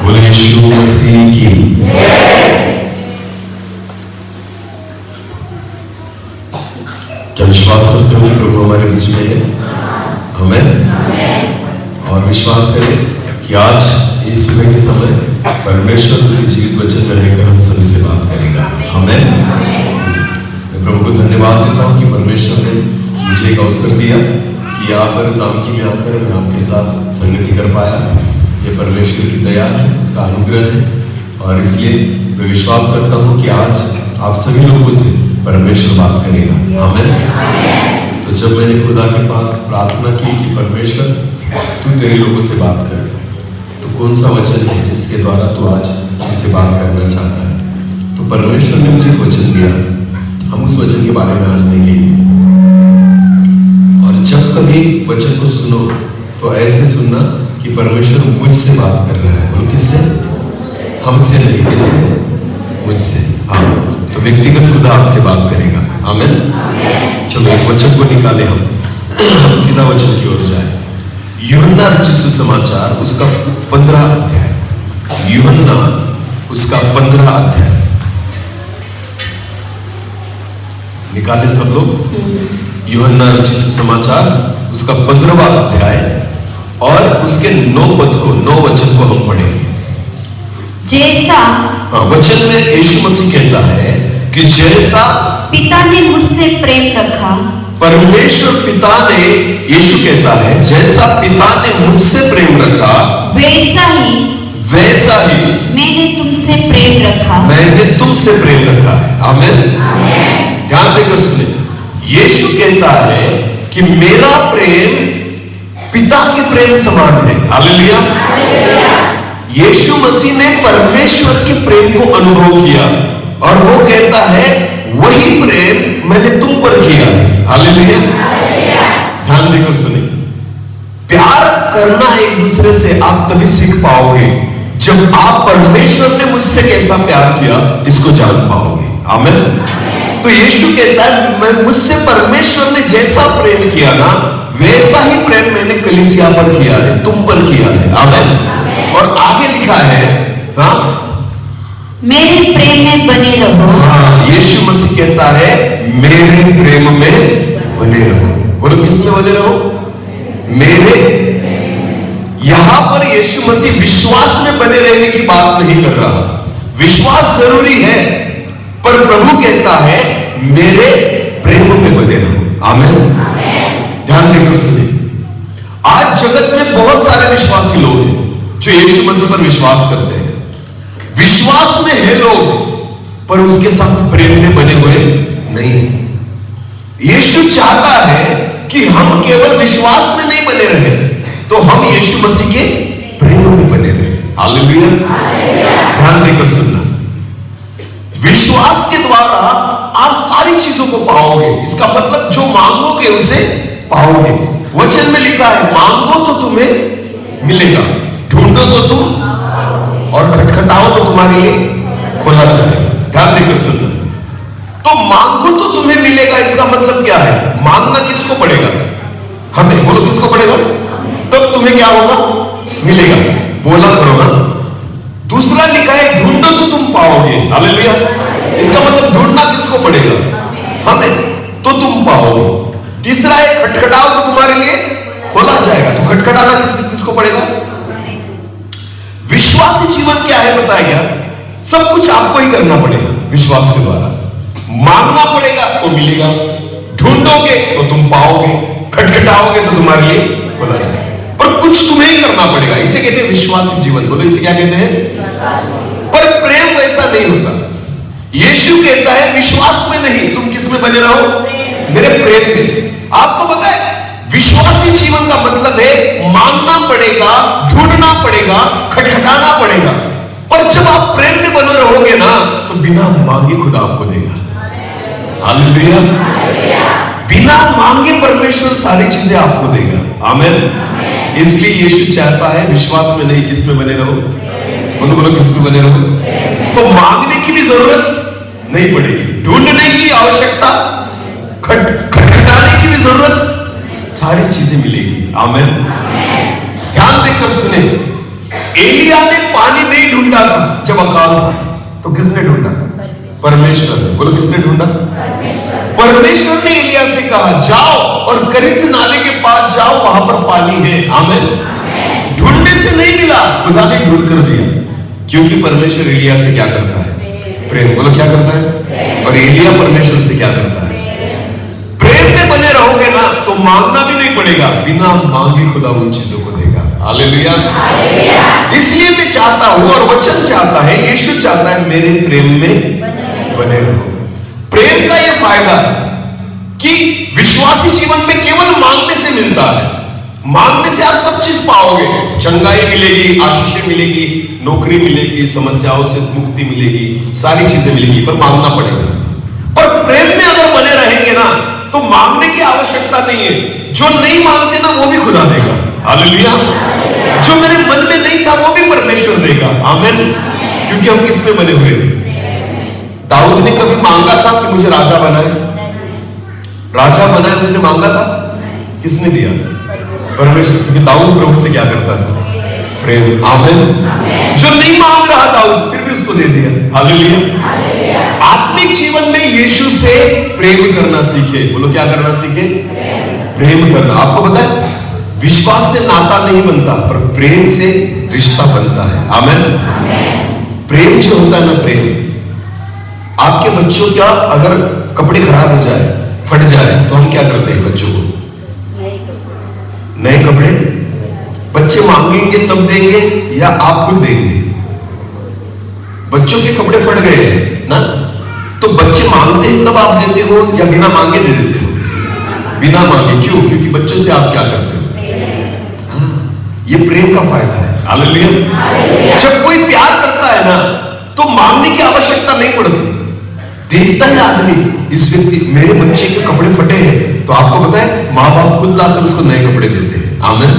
बोले यीशु मसीह की। क्या विश्वास करते हो कि प्रभु हमारे बीच में है? आमीन। और विश्वास करें कि आज इस सुबह के समय परमेश्वर उसके जीवित वचन में रहकर हम सभी से बात करेगा। आमीन। मैं प्रभु को धन्यवाद देता हूँ कि परमेश्वर ने मुझे एक अवसर दिया कि यहाँ पर जानकी में आकर मैं आपके साथ संगति कर पाया। ये परमेश्वर की दया है, इसका अनुग्रह है, और इसलिए मैं विश्वास करता हूँ कि आज आप सभी लोगों से परमेश्वर बात करेगा। आमीन। तो जब मैंने खुदा के पास प्रार्थना की कि परमेश्वर तू तेरे लोगों से बात कर, तो कौन सा वचन है जिसके द्वारा तू आज इस आपसे बात करना चाहता है। तो परमेश्वर ने मुझे वचन दिया, हम उस वचन के बारे में आज देखेंगे। और जब कभी वचन को सुनो तो ऐसे सुनना कि परमेश्वर मुझसे बात कर रहा है। बोलो किससे? हमसे नहीं, किससे? मुझसे। हाँ, तो व्यक्तिगत खुदा आपसे बात करेगा। आमीन। चलो एक वचन को निकाले, हम सीधा वचन की ओर जाए। यूहन्ना रचित सुसमाचार उसका 15 अध्याय। यूहन्ना उसका 15 अध्याय निकाले सब लोग। यूहन्ना रचित सुसमाचार उसका 15वां अध्याय और उसके 9 पद को, 9 वचन को हम पढ़ेंगे। जैसा, हाँ, वचन में यीशु मसीह कहता है कि जैसा पिता ने मुझसे प्रेम रखा, परमेश्वर पिता ने, यीशु कहता है जैसा पिता ने मुझसे प्रेम रखा वैसा ही मैंने तुमसे प्रेम रखा। मैंने तुमसे प्रेम रखा है। आमीन। ध्यान देकर सुने, यीशु कहता है कि मेरा प्रेम पिता के प्रेम समान है। हालेलुया। यीशु मसीह ने परमेश्वर के प्रेम को अनुभव किया और वो कहता है वही प्रेम मैंने तुम पर किया है। हालेलुया। ध्यान देकर सुने, प्यार करना एक दूसरे से आप तभी सीख पाओगे जब आप परमेश्वर ने मुझसे कैसा प्यार किया इसको जान पाओगे। आमीन। तो यीशु कहता है मैं मुझसे परमेश्वर ने जैसा प्रेम किया ना वैसा ही प्रेम मैंने कलीसिया पर किया है, तुम पर किया है। आमीन। और आगे लिखा है, हाँ, मेरे प्रेम में बने रहो। हाँ, यीशु मसीह कहता है मेरे प्रेम में बने रहो। बोलो किस में बने रहो? मेरे। यहां पर यीशु मसीह विश्वास में बने रहने की बात नहीं कर रहा। विश्वास जरूरी है, पर प्रभु कहता है मेरे प्रेम में बने रहो। आमीन। ध्यान देकर सुनिए, आज जगत में बहुत सारे विश्वासी लोग हैं जो यीशु मसीह पर विश्वास करते हैं। विश्वास में है लोग पर उसके साथ प्रेम में बने हुए नहीं है। यीशु चाहता है कि हम केवल विश्वास में नहीं बने रहे, तो हम यीशु मसीह के प्रेम में बने रहे। हालेलुया। ध्यान देकर सुनना, विश्वास के द्वारा आप सारी चीजों को पाओगे। इसका मतलब जो मांगोगे उसे पाओगे। वचन में लिखा है मांगो तो तुम्हें मिलेगा, ढूंढो तो तुम, और खटखटाओ तो तुम्हारे लिए खोला जाएगा। ध्यान देकर सुनना, तो मांगो तो तुम्हें मिलेगा, इसका मतलब क्या है? मांगना किसको पड़ेगा? हमें। बोलो किसको पड़ेगा? तब तुम्हें क्या होगा? मिलेगा। बोला करो ना। दूसरा लिखा है ढूंढो तो तुम पाओगे। हालेलुया। इसका मतलब ढूंढना किसको पड़ेगा? हमें। तो तुम पाओगे। तीसरा है खटखटाओ तो तुम्हारे लिए खोला जाएगा। तो खटखटाना किसको पड़ेगा? विश्वासी जीवन क्या है बताया गया? सब कुछ आपको ही करना पड़ेगा विश्वास के द्वारा। मांगना पड़ेगा तो मिलेगा, ढूंढोगे तो तुम पाओगे, खटखटाओगे तो तुम्हारे लिए खोला जाएगा। पर कुछ तुम्हें ही करना पड़ेगा। इसे कहते हैं विश्वासी जीवन। बोलो इसे क्या कहते हैं? पर प्रेम वैसा नहीं होता। यीशु कहता है विश्वास में नहीं, तुम किस में बने रहो? मेरे प्रेम में। आपको पता है विश्वासी जीवन का मतलब है मांगना पड़ेगा, ढूंढना पड़ेगा, खटखटाना पड़ेगा। पर जब आप प्रेम में बने रहोगे ना तो बिना मांगे खुदा आपको देगा। हालेलुया। बिना मांगे परमेश्वर सारी चीजें आपको देगा। आमीन। इसलिए यीशु चाहता है विश्वास में नहीं, किस में बने रहो? बोलो बोलो किस में बने रहो? तो मांगने की भी जरूरत नहीं पड़ेगी, ढूंढने की आवश्यकता, खटखटाने की भी जरूरत, सारी चीजें मिलेगी। आमीन। ध्यान देकर सुने, एलिया ने पानी नहीं ढूंढा था जब अकाल था, तो किसने ढूंढा? परमेश्वर ने। बोलो किसने ढूंढा? परमेश्वर ने एलिया से कहा जाओ और करित नाले के पास जाओ, वहां पर पानी है। आमीन। ढूंढने से नहीं मिला, खुदा ने ढूंढ कर दिया। क्योंकि परमेश्वर एलिया से क्या करता है? प्रेम। बोलो क्या करता है? और एलिया परमेश्वर से क्या करता है? प्रेम में बने रहोगे ना तो मांगना भी नहीं पड़ेगा, बिना मांगे खुदा उन चीजों को देगा। हालेलुया। इसलिए मैं चाहता हूं और वचन चाहता है, यीशु चाहता है मेरे प्रेम में बने रहो। प्रेम का यह फायदा है कि विश्वासी जीवन में केवल मांगने से मिलता है। मांगने से आप सब चीज पाओगे, चंगाई मिलेगी, आशीषें मिलेगी, नौकरी मिलेगी, समस्याओं से मुक्ति मिलेगी, सारी चीजें मिलेगी, पर मांगना पड़ेगा। पर प्रेम में अगर बने रहेंगे ना तो मांगने की आवश्यकता नहीं है। जो नहीं मांगते ना वो भी खुदा देगा। हालेलुया। जो मेरे मन में नहीं था वो भी परमेश्वर देगा। आमीन। क्योंकि हम किसमें बने हुए हैं? दाऊद ने कभी मांगा था कि मुझे राजा बनाए? राजा बनाए उसने मांगा था? किसने दिया? परमेश्वर। क्योंकि दाऊद प्रभु से क्या करता था? प्रेम। आमीन। जो नहीं मांग रहा दाऊद फिर भी उसको दे दिया। हालेलुया। आत्मिक जीवन में यीशु से प्रेम करना सीखे। बोलो क्या करना सीखे? प्रेम करना। आपको पता है विश्वास से नाता नहीं बनता, पर प्रेम से रिश्ता बनता है। आमीन। प्रेम जो होता है ना, प्रेम। आपके बच्चों क्या अगर कपड़े खराब हो जाए, फट जाए, तो हम क्या करते हैं बच्चों को? नए कपड़े। बच्चे मांगेंगे तब देंगे या आप खुद देंगे? बच्चों के कपड़े फट गए हैं ना, तो बच्चे मांगते हैं तब आप देते हो या बिना मांगे दे देते हो? बिना मांगे। क्यों? क्योंकि बच्चों से आप क्या करते हो? ये प्रेम का फायदा है। हालेलुया। जब कोई प्यार करता है ना तो मांगने की आवश्यकता नहीं पड़ती। देखता है आदमी, इस व्यक्ति, मेरे बच्चे के कपड़े फटे हैं, तो आपको पता है माँ बाप खुद लाकर उसको नए कपड़े देते हैं। आमीन।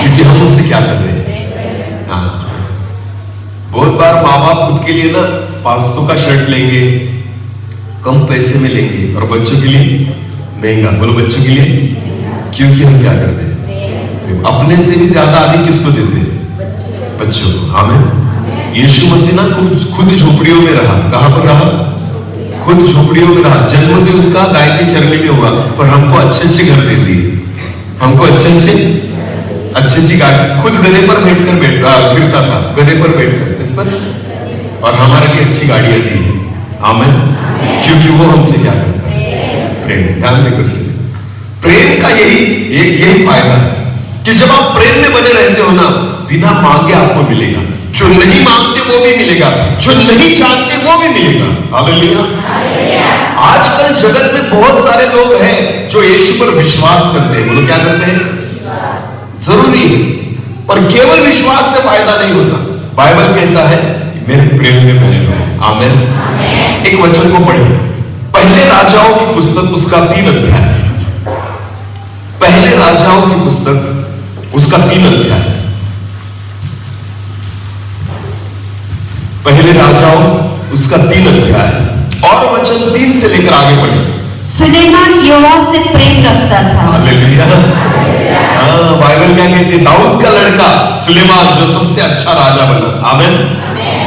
क्योंकि हम उससे क्या कर रहे हैं? हाँ। बहुत बार माँ बाप खुद के लिए ना 500 का शर्ट लेंगे, कम पैसे में लेंगे, और बच्चों के लिए महंगा। बोलो बच्चों के लिए। क्योंकि हम क्या करते हैं? अपने से भी ज्यादा अधिक किसको देते हैं? बच्चों को। आमीन। यीशु मसीह ना खुद झोपड़ियों में रहा। कहां पर रहा? खुद झोपड़ियों में रहा। जन्म भी उसका गाय की चरनी में हुआ, पर हमको अच्छे अच्छे घर दे दिए, हमको अच्छे अच्छी गाड़ी। खुद गधे पर बैठकर फिरता था, गधे पर बैठकर इस पर, और हमारे लिए अच्छी गाड़ियां दी है। आमीन। क्योंकि वो हमसे क्या करता है? प्रेम। ध्यान देकर सुनिए। प्रेम का यही फायदा है कि जब आप प्रेम में बने रहते हो ना, बिना मांगे आपको मिलेगा। जो नहीं मांगते वो भी मिलेगा, जो नहीं जानते वो भी मिलेगा। हालेलुया। आजकल जगत में बहुत सारे लोग हैं जो यीशु पर विश्वास करते हैं। बोलो क्या करते हैं? जरूरी है, पर केवल विश्वास से फायदा नहीं होता। बाइबल कहता है मेरे प्रेम में बने रहो। आमीन। एक वचन को पढ़े, पहले राजाओं की पुस्तक उसका 3 अध्याय। पहले राजाओं की पुस्तक उसका 3 अध्याय। पहले राजाओं उसका 3 अध्याय और वचन 3 से लेकर आगे बढ़े। सुलेमान यहोवा से प्रेम रखता था। हालेलुया। हाँ, बाइबल क्या कहती है? दाऊद का लड़का सुलेमान जो सबसे अच्छा राजा बना। आमीन।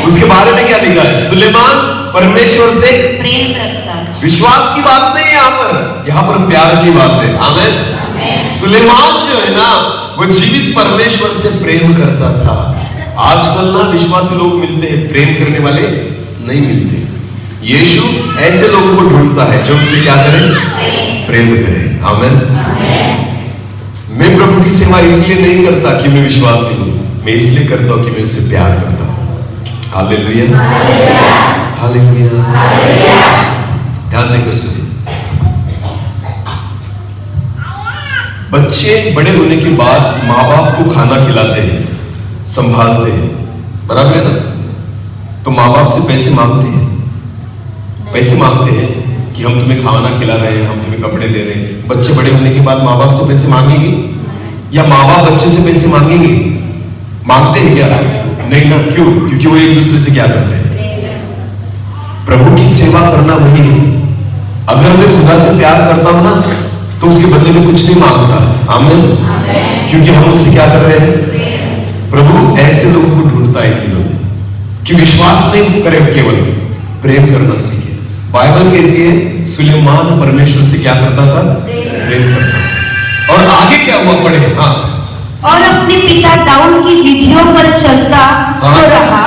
उसके बारे में क्या लिखा है? सुलेमान परमेश्वर से प्रेम रखता था। विश्वास की बात नहीं है यहाँ पर प्यार की बात है। आमीन। सुलेमान जो है ना, वो जीवित परमेश्वर से प्रेम करता था। आजकल ना विश्वासी लोग मिलते हैं, प्रेम करने वाले नहीं मिलते। यीशु ऐसे लोगों को ढूंढता है जो उससे क्या करें? प्रेम करें। आमीन। मैं प्रभु की सेवा इसलिए नहीं करता कि मैं विश्वासी हूं, मैं इसलिए करता हूं कि मैं उससे प्यार करता हूं। हालेलुया। हालेलुया। ध्यान देकर सुनिए। बच्चे बड़े होने के बाद माँ बाप को खाना खिलाते हैं, संभालते हैं, बराबर है ना? तो माँ बाप से पैसे मांगते हैं, पैसे मांगते हैं कि हम तुम्हें खाना खिला रहे हैं, हम तुम्हें कपड़े दे रहे हैं। बच्चे बड़े होने के बाद माँ बाप से पैसे मांगेंगे या माँ बाप बच्चे से पैसे मांगेंगे? मांगते हैं क्या? नहीं ना। क्यों? क्योंकि वो एक दूसरे से क्या करते हैं? प्रभु की सेवा करना वही है। अगर मैं खुदा से प्यार करता हूं ना तो उसके बदले में कुछ नहीं मांगता। आमीन। क्योंकि हम उससे क्या कर रहे हैं? प्रभु ऐसे लोगों को ढूंढता है इन दिनों में कि विश्वास नहीं करे, केवल प्रेम करना सीखे। बाइबल कहती है सुलेमान परमेश्वर से क्या करता था? प्रेम करता था। और आगे क्या हुआ? पढ़े। हाँ। और अपने पिता दाऊद की विधियों पर चलता तो रहा,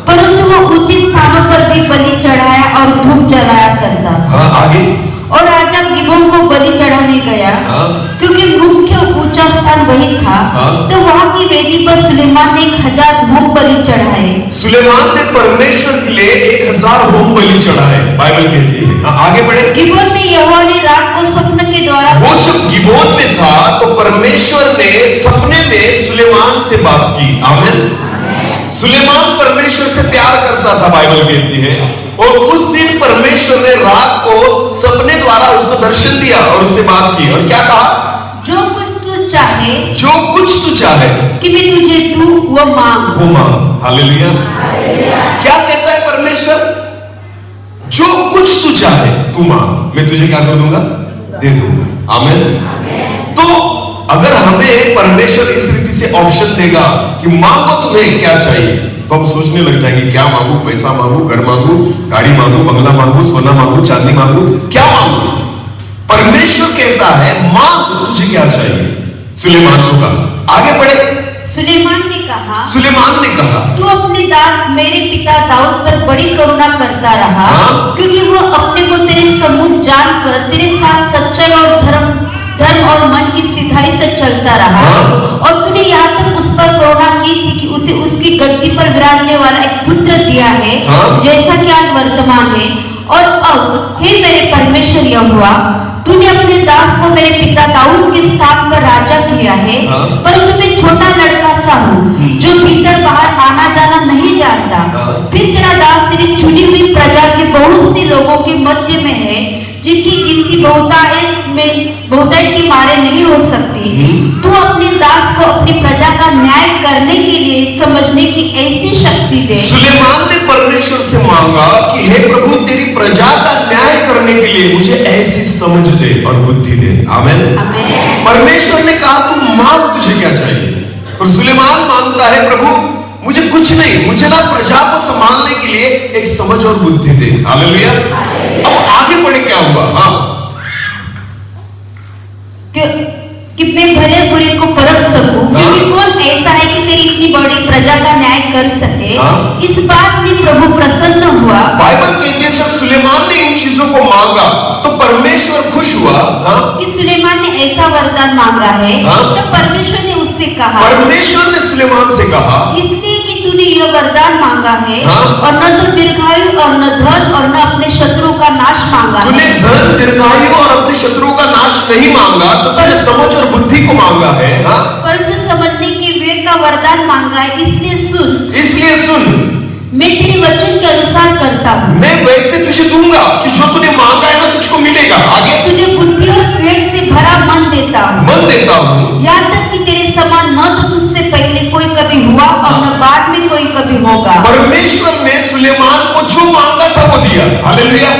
परंतु वो उचित स्थानों पर भी बलि चढ़ाया और धूप जलाया करता। हाँ, आगे। और राजा गिबोन को बलि चढ़ाने गया, क्योंकि मुख्य ऊंचा स्थान वही था। तो वहां की वेदी पर सुलेमान ने 1000 होम बलि चढ़ाए। सुलेमान ने परमेश्वर के लिए 1000 होम बलि चढ़ाए, बाइबल कहती है। आगे बढ़े। गिबोन में यहोवा ने रात को स्वप्न के द्वारा, वो जब गिबोन में था तो परमेश्वर ने सपने में सुलेमान से बात की। आमीन। सुलेमान परमेश्वर से प्यार करता था, बाइबल कहती है। और उस दिन परमेश्वर ने रात को सपने द्वारा उसको दर्शन दिया और उससे बात की और क्या कहा, जो कुछ तू चाहे, जो कुछ तू चाहे कि मैं तुझे दूं वो मांग, वो मांग। हालेलुया। क्या कहता है परमेश्वर, जो कुछ तू चाहे तू मांग, मैं तुझे क्या कर दूंगा, दे दूंगा। आमीन। तो अगर हमें परमेश्वर इस रीति से ऑप्शन देगा कि मांगो तुम्हें क्या चाहिए, तो हम सोचने लग जाएंगे क्या मांगू, पैसा मांगू, घर मांगू, गाड़ी मांगू, बंगला मांगू, सोना मांगू, चांदी मांगू, क्या मांगू। परमेश्वर कहता है मांग तुझे क्या चाहिए। सुलेमान को कहा, आगे बढ़े। सुलेमान ने कहा, तू अपने दास मेरे पिता दाऊद पर बड़ी करुणा करता रहा, क्योंकि वो अपने को तेरे सम्मुख जानकर तेरे साथ सच्चाई और धर्म और मन की सिधाई से चलता रहा। और तूने यहाँ तक उस पर करुणा की थी कि उसे उसकी गद्दी पर विराजने वाला एक पुत्र दिया है, जैसा कि आज वर्तमान है। और अब हे मेरे परमेश्वर यहोवा, तूने अपने दास को मेरे पिता दाऊद के स्थान पर राजा किया है, परंतु मैं छोटा लड़का सा हूँ जो भीतर बाहर आना जाना नहीं जानता। फिर तेरा दास तेरी चुनी हुई प्रजा के बहुत से लोगों के मध्य में है, जिनकी गिनती बहुतायत के मारे नहीं हो सकती। तू अपने दास को अपनी प्रजा का न्याय करने के लिए समझने की ऐसी शक्ति दे। सुलेमान ने परमेश्वर से मांगा कि हे प्रभु, तेरी प्रजा का न्याय करने के लिए मुझे ऐसी समझ दे और बुद्धि दे। आमीन। परमेश्वर ने कहा तू मांग, तुझे क्या चाहिए। और सुलेमान मांगता है, प्रभु मुझे कुछ नहीं, मुझे ना प्रजा को संभालने के लिए एक समझ और बुद्धि दे। हालेलुया। अब आगे बढ़े क्या हुआ, हाँ, कि मैं भले बुरे को परख सकूं, क्योंकि कौन ऐसा है कि तेरी इतनी बड़ी प्रजा का न्याय कर सके। इस बात में प्रभु प्रसन्न हुआ। बाइबल कहती है जब सुलेमान ने इन चीजों को मांगा तो परमेश्वर खुश हुआ। कि सुलेमान ने ऐसा वरदान मांगा है। तो परमेश्वर ने उससे कहा, परमेश्वर ने सुलेमान से कहा, इसलिए कि तूने यह वरदान मांगा है, और न तो दीर्घायु और न धन और न अपने शत्रु का नाश मांगा। तूने धन, दीर्घायु और अपने शत्रुओं का नाश नहीं मांगा, तो तूने समझ और बुद्धि को मांगा है, परंतु समझने के विवेक का वरदान मांगा है। इसलिए सुन, मैं तेरे वचन के अनुसार करता हूँ। मैं वैसे तुझे दूंगा कि जो तूने मांगा है ना तुझको मिलेगा। आगे, तुझे बुद्धि और विवेक से भरा मन देता हूँ, यहाँ तक कि तेरे समान न तो तुझसे पहले कोई कभी हुआ और न बाद में कोई कभी होगा। परमेश्वर ने सुलेमान को जो मांगा था वो दिया। हालेलुया।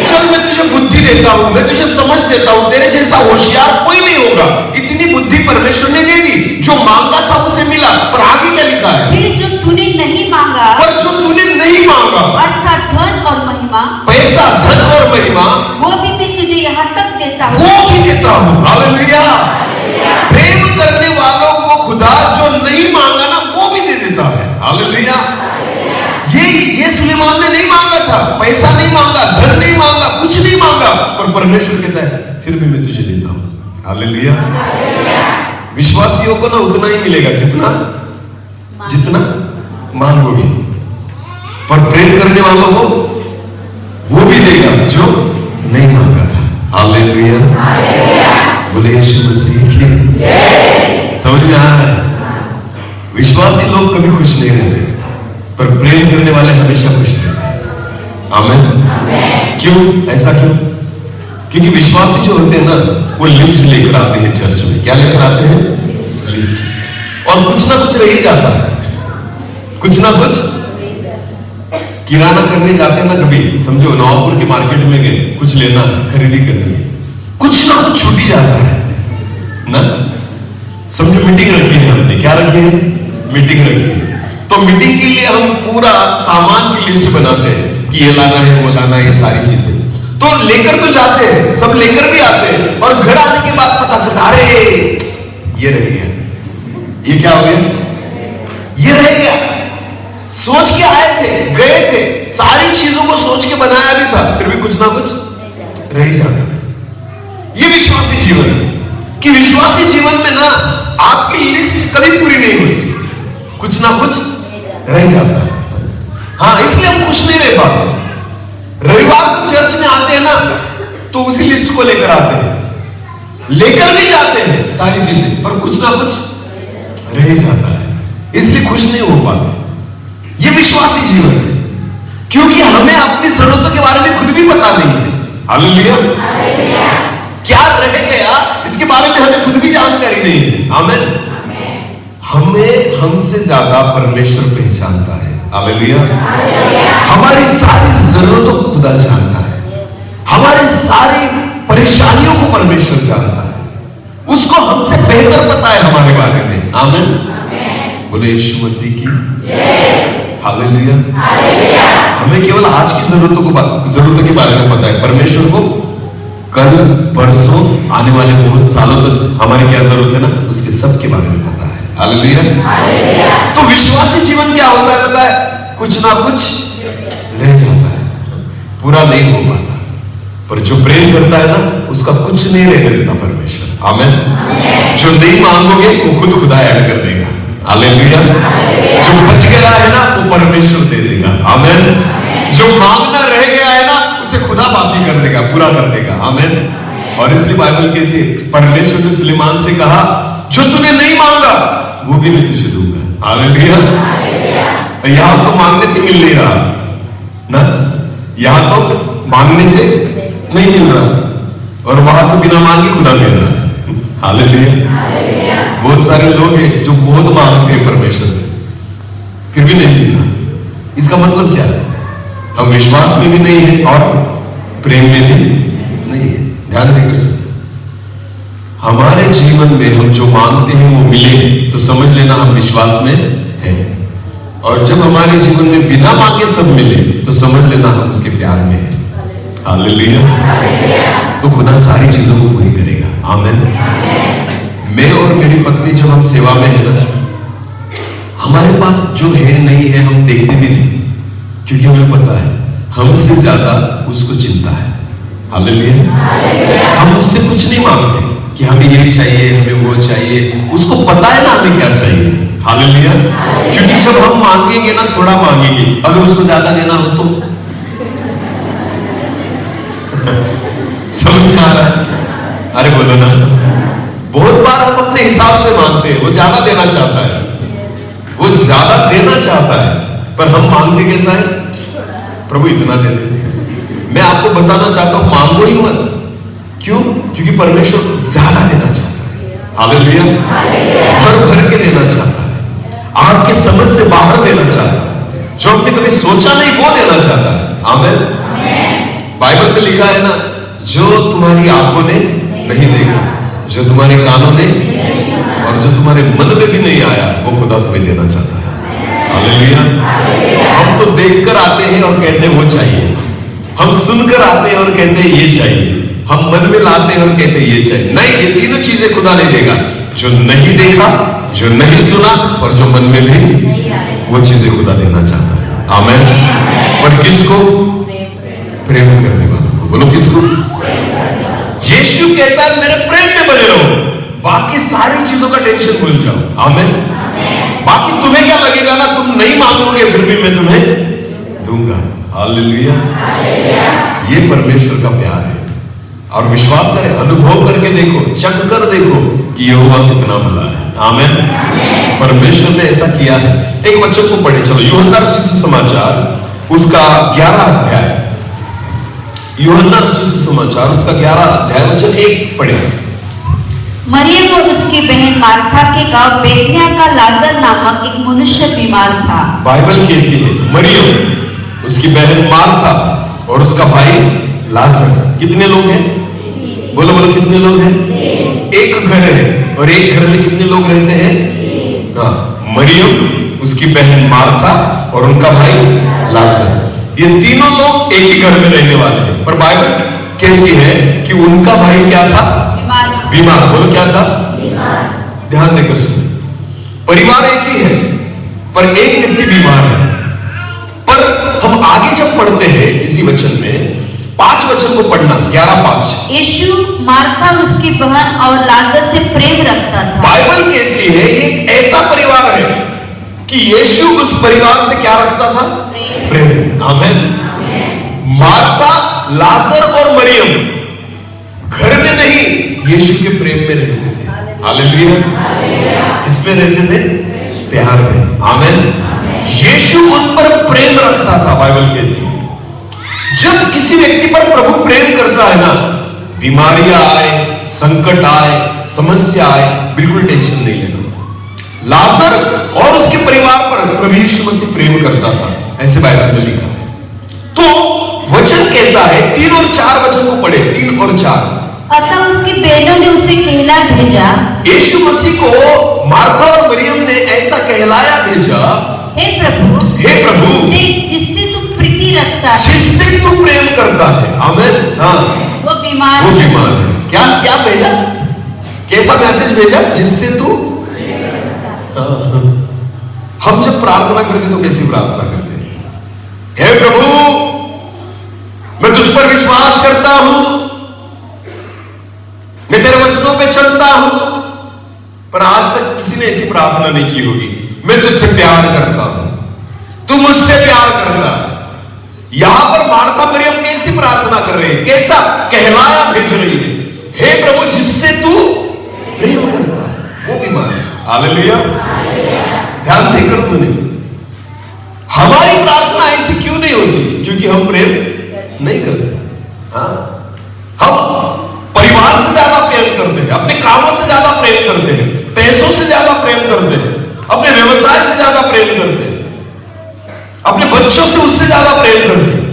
चल मैं तुझे बुद्धि देता हूँ, मैं तुझे समझ देता हूँ, तेरे जैसा होशियार कोई नहीं होगा। इतनी बुद्धि परमेश्वर ने दे दी, जो मांगा था उसे मिला। पर आगे क्या लिखा है, फिर जो तूने नहीं मांगा, पर जो तूने नहीं मांगा, अर्थात धन और महिमा, पैसा, धन और महिमा, वो भी मैं तुझे यहाँ तक देता हूँ, वो भी देता हूँ। हालेलुया। प्रेम करने वालों को खुदा जो नहीं मांगा ना वो भी दे देता है। हालेलुया। ये सुलेमान ने नहीं मांगा था, पैसा नहीं मांगा, धन नहीं मांगा, कुछ नहीं मांगा, पर परमेश्वर कहता है फिर भी मैं तुझे देता हूं। हालेलुया। विश्वासियों को ना उतना ही मिलेगा जितना मांगोगे, पर प्रेम करने वालों को वो भी देगा जो नहीं मांगा था। हालेलुया। बोले यीशु मसीह की जय। समझ में आ रहा है, विश्वासी लोग कभी खुश नहीं रहते, पर प्रेम करने वाले हमेशा खुश रहते हैं। आमीन। क्यों, ऐसा क्यों? क्योंकि विश्वासी जो होते हैं ना वो लिस्ट लेकर आते हैं चर्च में। क्या लेकर आते हैं? लिस्ट। और कुछ ना कुछ रह ही जाता है, कुछ ना कुछ। किराना करने जाते हैं ना कभी, समझो नवापुर के मार्केट में गए, कुछ लेना है, खरीदी करनी है, कुछ ना कुछ छूट ही जाता है ना। समझो मीटिंग रखी है हमने, क्या रखी है? मीटिंग रखी है। तो मीटिंग के लिए हम पूरा सामान की लिस्ट बनाते हैं कि ये लाना है, वो लाना है, ये सारी चीजें तो लेकर तो जाते हैं, सब लेकर भी आते हैं, और घर आने के बाद पता चलता अरे ये रह गया, ये क्या हो गया, ये रह गया। सोच के आए थे, गए थे, सारी चीजों को सोच के बनाया भी था, फिर भी कुछ ना कुछ रह ही जाता है। ये विश्वासी जीवन है कि विश्वासी जीवन में ना आपकी लिस्ट कभी पूरी नहीं होती, कुछ ना कुछ रह जाता है। हाँ, इसलिए हम खुश नहीं रह पाते। रविवार को चर्च में आते हैं ना तो उसी लिस्ट को लेकर आते हैं, लेकर भी जाते हैं सारी चीजें, पर कुछ ना कुछ रह जाता है, इसलिए खुश नहीं हो पाते। ये विश्वासी जीवन है, क्योंकि हमें अपनी जरूरतों के बारे में खुद भी पता नहीं है। हालेलुया। क्या रह गया इसके बारे में हमें खुद भी जानकारी नहीं है। आमीन। हमें हमसे ज्यादा परमेश्वर पहचानता है। हालेलुया। हमारी सारी जरूरतों को खुदा जानता है, हमारी सारी परेशानियों को परमेश्वर जानता है, उसको हमसे बेहतर पता है हमारे बारे में। आमीन। बोले यीशु मसीह की जय। हालेलुया। हमें केवल आज की जरूरतों के बारे में पता है, परमेश्वर को कल परसों आने वाले बहुत सालों तक हमारी क्या जरूरत है ना, उसके सब के बारे में पता है। हालेलुया। तो विश्वासी जीवन क्या होता है पता है, कुछ ना कुछ रह जाता है, पूरा नहीं हो पाता, पर जो प्रेम करता है ना उसका कुछ नहीं रहने देता परमेश्वर। आमीन। जो नहीं मांगोगे वो खुद खुदा ऐड कर देगा। हालेलुया। जो बच गया है ना वो परमेश्वर दे देगा। आमीन। जो मांगना रह गया है ना उसे खुदा बाकी कर देगा, पूरा कर देगा। आमीन। और इसलिए बाइबल कहती है परमेश्वर ने सुलेमान से कहा जो तूने नहीं मांगा वो भी मैं तुझे दूंगा। हालेलुया। यहां तो मांगने से मिल नहीं रहा ना, यहां तो मांगने से नहीं मिल रहा, और वहां तो बिना मांगे खुदा मिल रहा है। हालेलुया। बहुत सारे लोग हैं जो बहुत मांगते हैं परमेश्वर से, फिर भी नहीं मिल रहा। इसका मतलब क्या है, हम विश्वास में भी नहीं है और प्रेम में भी नहीं है। ध्यान देकर सुनिए, हमारे जीवन में हम जो मांगते हैं वो मिले तो समझ लेना हम विश्वास में हैं, और जब हमारे जीवन में बिना मांगे सब मिले तो समझ लेना हम उसके प्यार में हैं। हालेलुया। तो खुदा सारी चीजों को पूरी करेगा। आमीन। मैं और मेरी पत्नी जब हम सेवा में है ना, हमारे पास जो है नहीं है हम देखते भी नहीं, क्योंकि हमें पता है हमसे ज्यादा उसको चिंता है। हालेलुया। हम उससे कुछ नहीं मांगते कि हमें ये चाहिए हमें वो चाहिए, उसको पता है ना हमें क्या चाहिए। हालेलुया। क्योंकि जब हम मांगेंगे ना थोड़ा मांगेंगे, अगर उसको ज्यादा देना हो तो समझ में आ रहा है? अरे बोलो ना, बहुत बार हम अपने हिसाब से मांगते हैं, वो ज्यादा देना चाहता है, वो ज्यादा देना चाहता है, पर हम मांगते कैसा है, प्रभु इतना दे दे। मैं आपको बताना चाहता हूं मांगो ही मत। क्यों? क्योंकि परमेश्वर ज्यादा देना चाहता है। हालेलुया। भर भर के देना चाहता है, आपके समझ से बाहर देना चाहता है, जो आपने कभी सोचा नहीं वो देना चाहता है। आमीन। बाइबल में लिखा है ना, जो तुम्हारी आंखों ने नहीं देखा, जो तुम्हारे कानों ने और जो तुम्हारे मन में भी नहीं आया वो खुदा तुम्हें देना चाहता है। हालेलुया। हम तो देखकर आते हैं और कहते हैं वो चाहिए, हम सुनकर आते हैं और कहते हैं ये चाहिए, हम मन में लाते हैं और कहते हैं ये चाहिए। नहीं, ये तीनों चीजें खुदा नहीं देगा, जो नहीं देखा, जो नहीं सुना और जो मन में भी, वो चीजें खुदा देना चाहता है। आमीन। पर किसको? प्रेम करने वालों को। बोलो किसको? यीशु कहता है मेरे प्रेम में बने रहो, बाकी सारी चीजों का टेंशन भूल जाओ। आमीन। बाकी तुम्हें क्या लगेगा ना, तुम नहीं मांगोगे फिर भी मैं तुम्हें दूंगा। हालेलुया। ये परमेश्वर का प्यार है, और विश्वास करें, अनुभव करके देखो, चख कर देखो कि यहोवा कितना भला है। आमीन। परमेश्वर ने ऐसा किया है। एक वचन को पढ़े, चलो यूहन्ना रचित सुसमाचार उसका 11 अध्याय, यूहन्ना रचित सुसमाचार उसका 11 अध्याय वचन 1 पढ़े। मरियम और उसकी बहन मार्था के गांव बेथनिया का लाजर नामक एक मनुष्य बीमार था। बाइबल कहती है मरियम, उसकी बहन मार्था और उसका भाई लाजर। कितने लोग हैं? बोलो बोलो, कितने लोग हैं? एक घर है, और एक घर में कितने लोग रहते हैं? हाँ, मरियम, उसकी बहन मार्था और उनका भाई लाजर। ये तीनों लोग एक ही घर में रहने वाले हैं, पर बाइबल कहती है कि उनका भाई क्या था? बीमार। बोलो क्या था? बीमार। ध्यान देकर सुनो, परिवार एक ही है पर एक व्यक्ति बीमार है। पर हम आगे जब पढ़ते हैं इसी वचन में, 5 वचन को पढ़ना, 11:5। यीशु मार्था और उसकी बहन और लाजर से प्रेम रखता था। बाइबल कहती है ये ऐसा परिवार है कि यीशु उस परिवार से क्या रखता था? प्रेम। आमीन। मार्था, लाजर और मरियम घर में नहीं, यीशु के प्रेम में रहते थे। हालेलुया। किसमें रहते थे? प्यार में। आमीन। यीशु उन पर प्रेम रखता था। बाइबल कहती है जब किसी व्यक्ति पर प्रभु प्रेम करता है ना, बीमारियां आए, संकट आए, समस्या आए, बिल्कुल टेंशन नहीं लेना। लाजर और उसके परिवार पर प्रभु यीशु मसीह प्रेम करता था, ऐसे बाइबल में लिखा है। तो वचन कहता है 3 और 4 वचन को पढ़े, 3 और 4। अतः उसकी बहनों ने उसे कहला भेजा, यीशु मसीह को मार्था और मरियम ने ऐसा कहलाया भेजा, हे प्रभु देख जिससे तू प्रीति रखता है, जिससे तू प्रेम करता है। आमीन। हाँ, वो बीमार है। क्या क्या भेजा? कैसा मैसेज भेजा? जिससे तू हम जब प्रार्थना करते तो कैसी प्रार्थना करते हैं? हे प्रभु मैं तुझ पर विश्वास करता हूं, मैं तेरे वचनों पे चलता हूं, पर आज तक किसी ने ऐसी प्रार्थना नहीं की होगी, मैं तुझसे प्यार करता हूं, तू मुझसे प्यार करता है। यहां पर मार्था मरियम कैसी प्रार्थना कर रही है? कैसा कहलाया भेज रही है? हे प्रभु जिससे तू प्रेम करता है, वो बीमार है। हालेलुया। ध्यान देकर सुने, हमारी प्रार्थना ऐसी क्यों नहीं होती? क्योंकि हम प्रेम नहीं करते। हाँ, हम परिवार से ज्यादा प्रेम करते हैं, अपने कामों से ज्यादा प्रेम करते हैं, पैसों से ज्यादा प्रेम करते हैं, अपने व्यवसाय से ज्यादा प्रेम करते हैं, अपने बच्चों से उससे ज्यादा प्रेम करते हैं।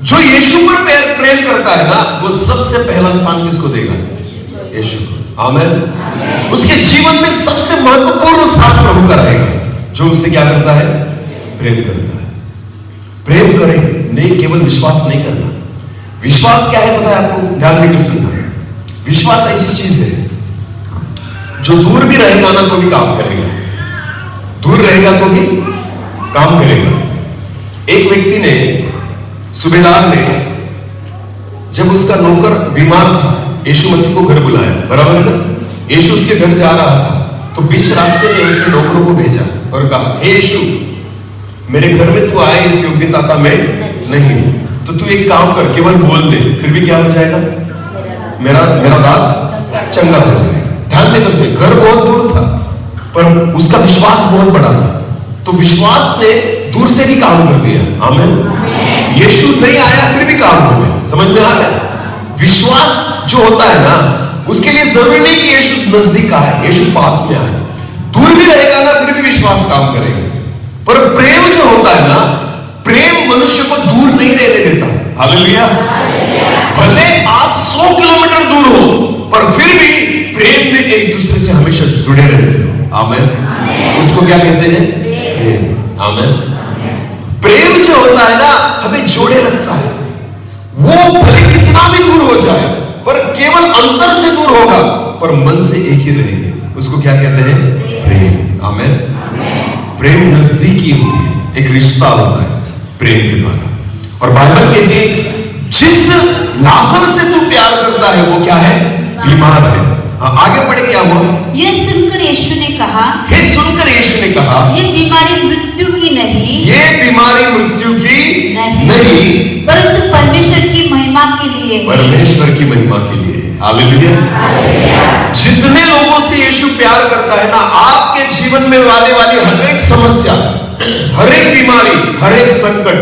जो यीशु पर प्रेम करता है ना, वो सबसे पहला स्थान किसको देगा? यीशु को। आमीन। उसके जीवन में सबसे महत्वपूर्ण स्थान प्रभु का रहेगा, जो उससे क्या करता है? प्रेम करता है। प्रेम करें, नहीं केवल विश्वास नहीं करना। विश्वास क्या है पता है आपको? ध्यान देकर सुनना। विश्वास ऐसी चीज है जो दूर भी रहेगा ना तो भी काम करेगा, दूर रहेगा तो भी काम करेगा। एक व्यक्ति ने, सूबेदार ने, जब उसका नौकर बीमार था, यीशु मसीह को घर बुलाया, बराबर है ना? यीशु उसके घर जा रहा था तो बीच रास्ते में उसने नौकरों को भेजा और कहा, हे यीशु मेरे घर में तू आए इस योग्यता का मैं नहीं हूं, तो तू एक काम कर, केवल बोल दे, फिर भी क्या हो जाएगा? मेरा दास चंगा हो जाएगा। ध्यान देकर सुनिए, घर बहुत दूर था पर उसका विश्वास बहुत बड़ा था, तो विश्वास ने दूर से भी काम कर दिया। आमीन। यीशु नहीं आया फिर भी काम हो गया। समझ में आ रहा है? विश्वास जो होता है ना, उसके लिए जरूरी नहीं कि यीशु नजदीक आए, यीशु पास में आए, दूर भी रहेगा ना फिर भी विश्वास काम करेगा। पर प्रेम जो होता है ना, प्रेम मनुष्य को दूर नहीं रहने देता। हालेलुया। भले आप 100 किलोमीटर दूर हो पर फिर भी प्रेम में एक दूसरे से हमेशा जुड़े रहते हो। आमीन। उसको क्या कहते हैं? प्रेम। आमीन। प्रेम जो होता है ना, हमें जोड़े रखता है। वो भले कितना भी दूर हो जाए पर केवल अंतर से दूर होगा पर मन से एक ही रहेंगे। उसको क्या कहते हैं? प्रेम। आमीन। प्रेम नजदीकी होती है, एक रिश्ता होता है प्रेम के द्वारा। और बाइबल कहती है जिस लाजर से तू प्यार करता है वो क्या है? बीमार है। हाँ, आगे बढ़े क्या हुआ? यह सुनकर यीशु ने कहा, ये बीमारी मृत्यु की नहीं, ये बीमारी मृत्यु की नहीं, परंतु परमेश्वर की महिमा के लिए, परमेश्वर की महिमा के लिए। हालेलुया। जितने लोगों से यीशु प्यार करता है ना, आपके जीवन में आने वाली हर एक समस्या, हर एक बीमारी, हर एक संकट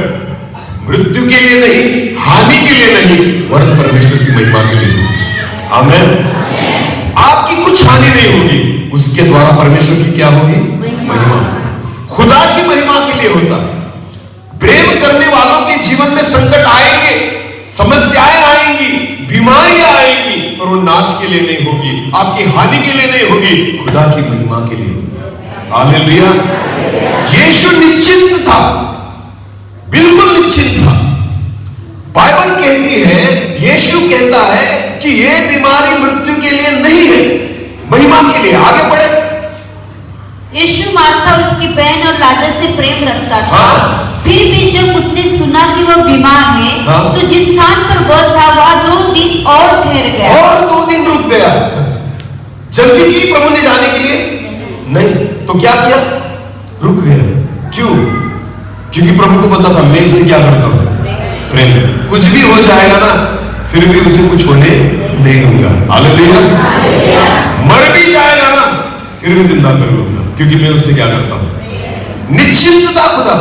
मृत्यु के लिए नहीं, हानि के लिए नहीं, वरन परमेश्वर की महिमा के लिए। आमीन। आपकी कुछ हानि नहीं होगी, उसके द्वारा परमेश्वर की क्या होगी? महिमा। खुदा की महिमा के लिए होता है। प्रेम करने वालों के जीवन में संकट आएंगे, समस्याएं आएंगी, बीमारियां आएंगी, पर वो नाश के लिए नहीं होगी, आपकी हानि के लिए नहीं होगी, खुदा की महिमा के लिए होगी। हालेलुया। यीशु निश्चिंत था, बिल्कुल निश्चिंत था। बाइबल कहती है, यीशु कहता है कि यह बीमारी मृत्यु के लिए नहीं है, महिमा के लिए। आगे बढ़े। यीशु मार्था उसकी बहन और लाजर से प्रेम रखता था। हाँ। फिर भी जब उसने सुना कि वह बीमार है, हाँ। तो जिस स्थान पर वह था वहां 2 दिन और ठहर गया। और 2 दिन रुक गया। जल्दी की प्रभु ने जाने के लिए नहीं, तो क्या किया? रुक गया। क्यों? क्योंकि प्रभु को पता था मैं इससे क्या करता हूं? प्रेम। कुछ भी हो जाएगा ना फिर भी उसे कुछ होने नहीं दूंगा। हालेलुया। मर भी जाएगा ना फिर भी जिंदा कर लूंगा, क्योंकि मैं उससे क्या करता हूं? निश्चिंतता खुदा,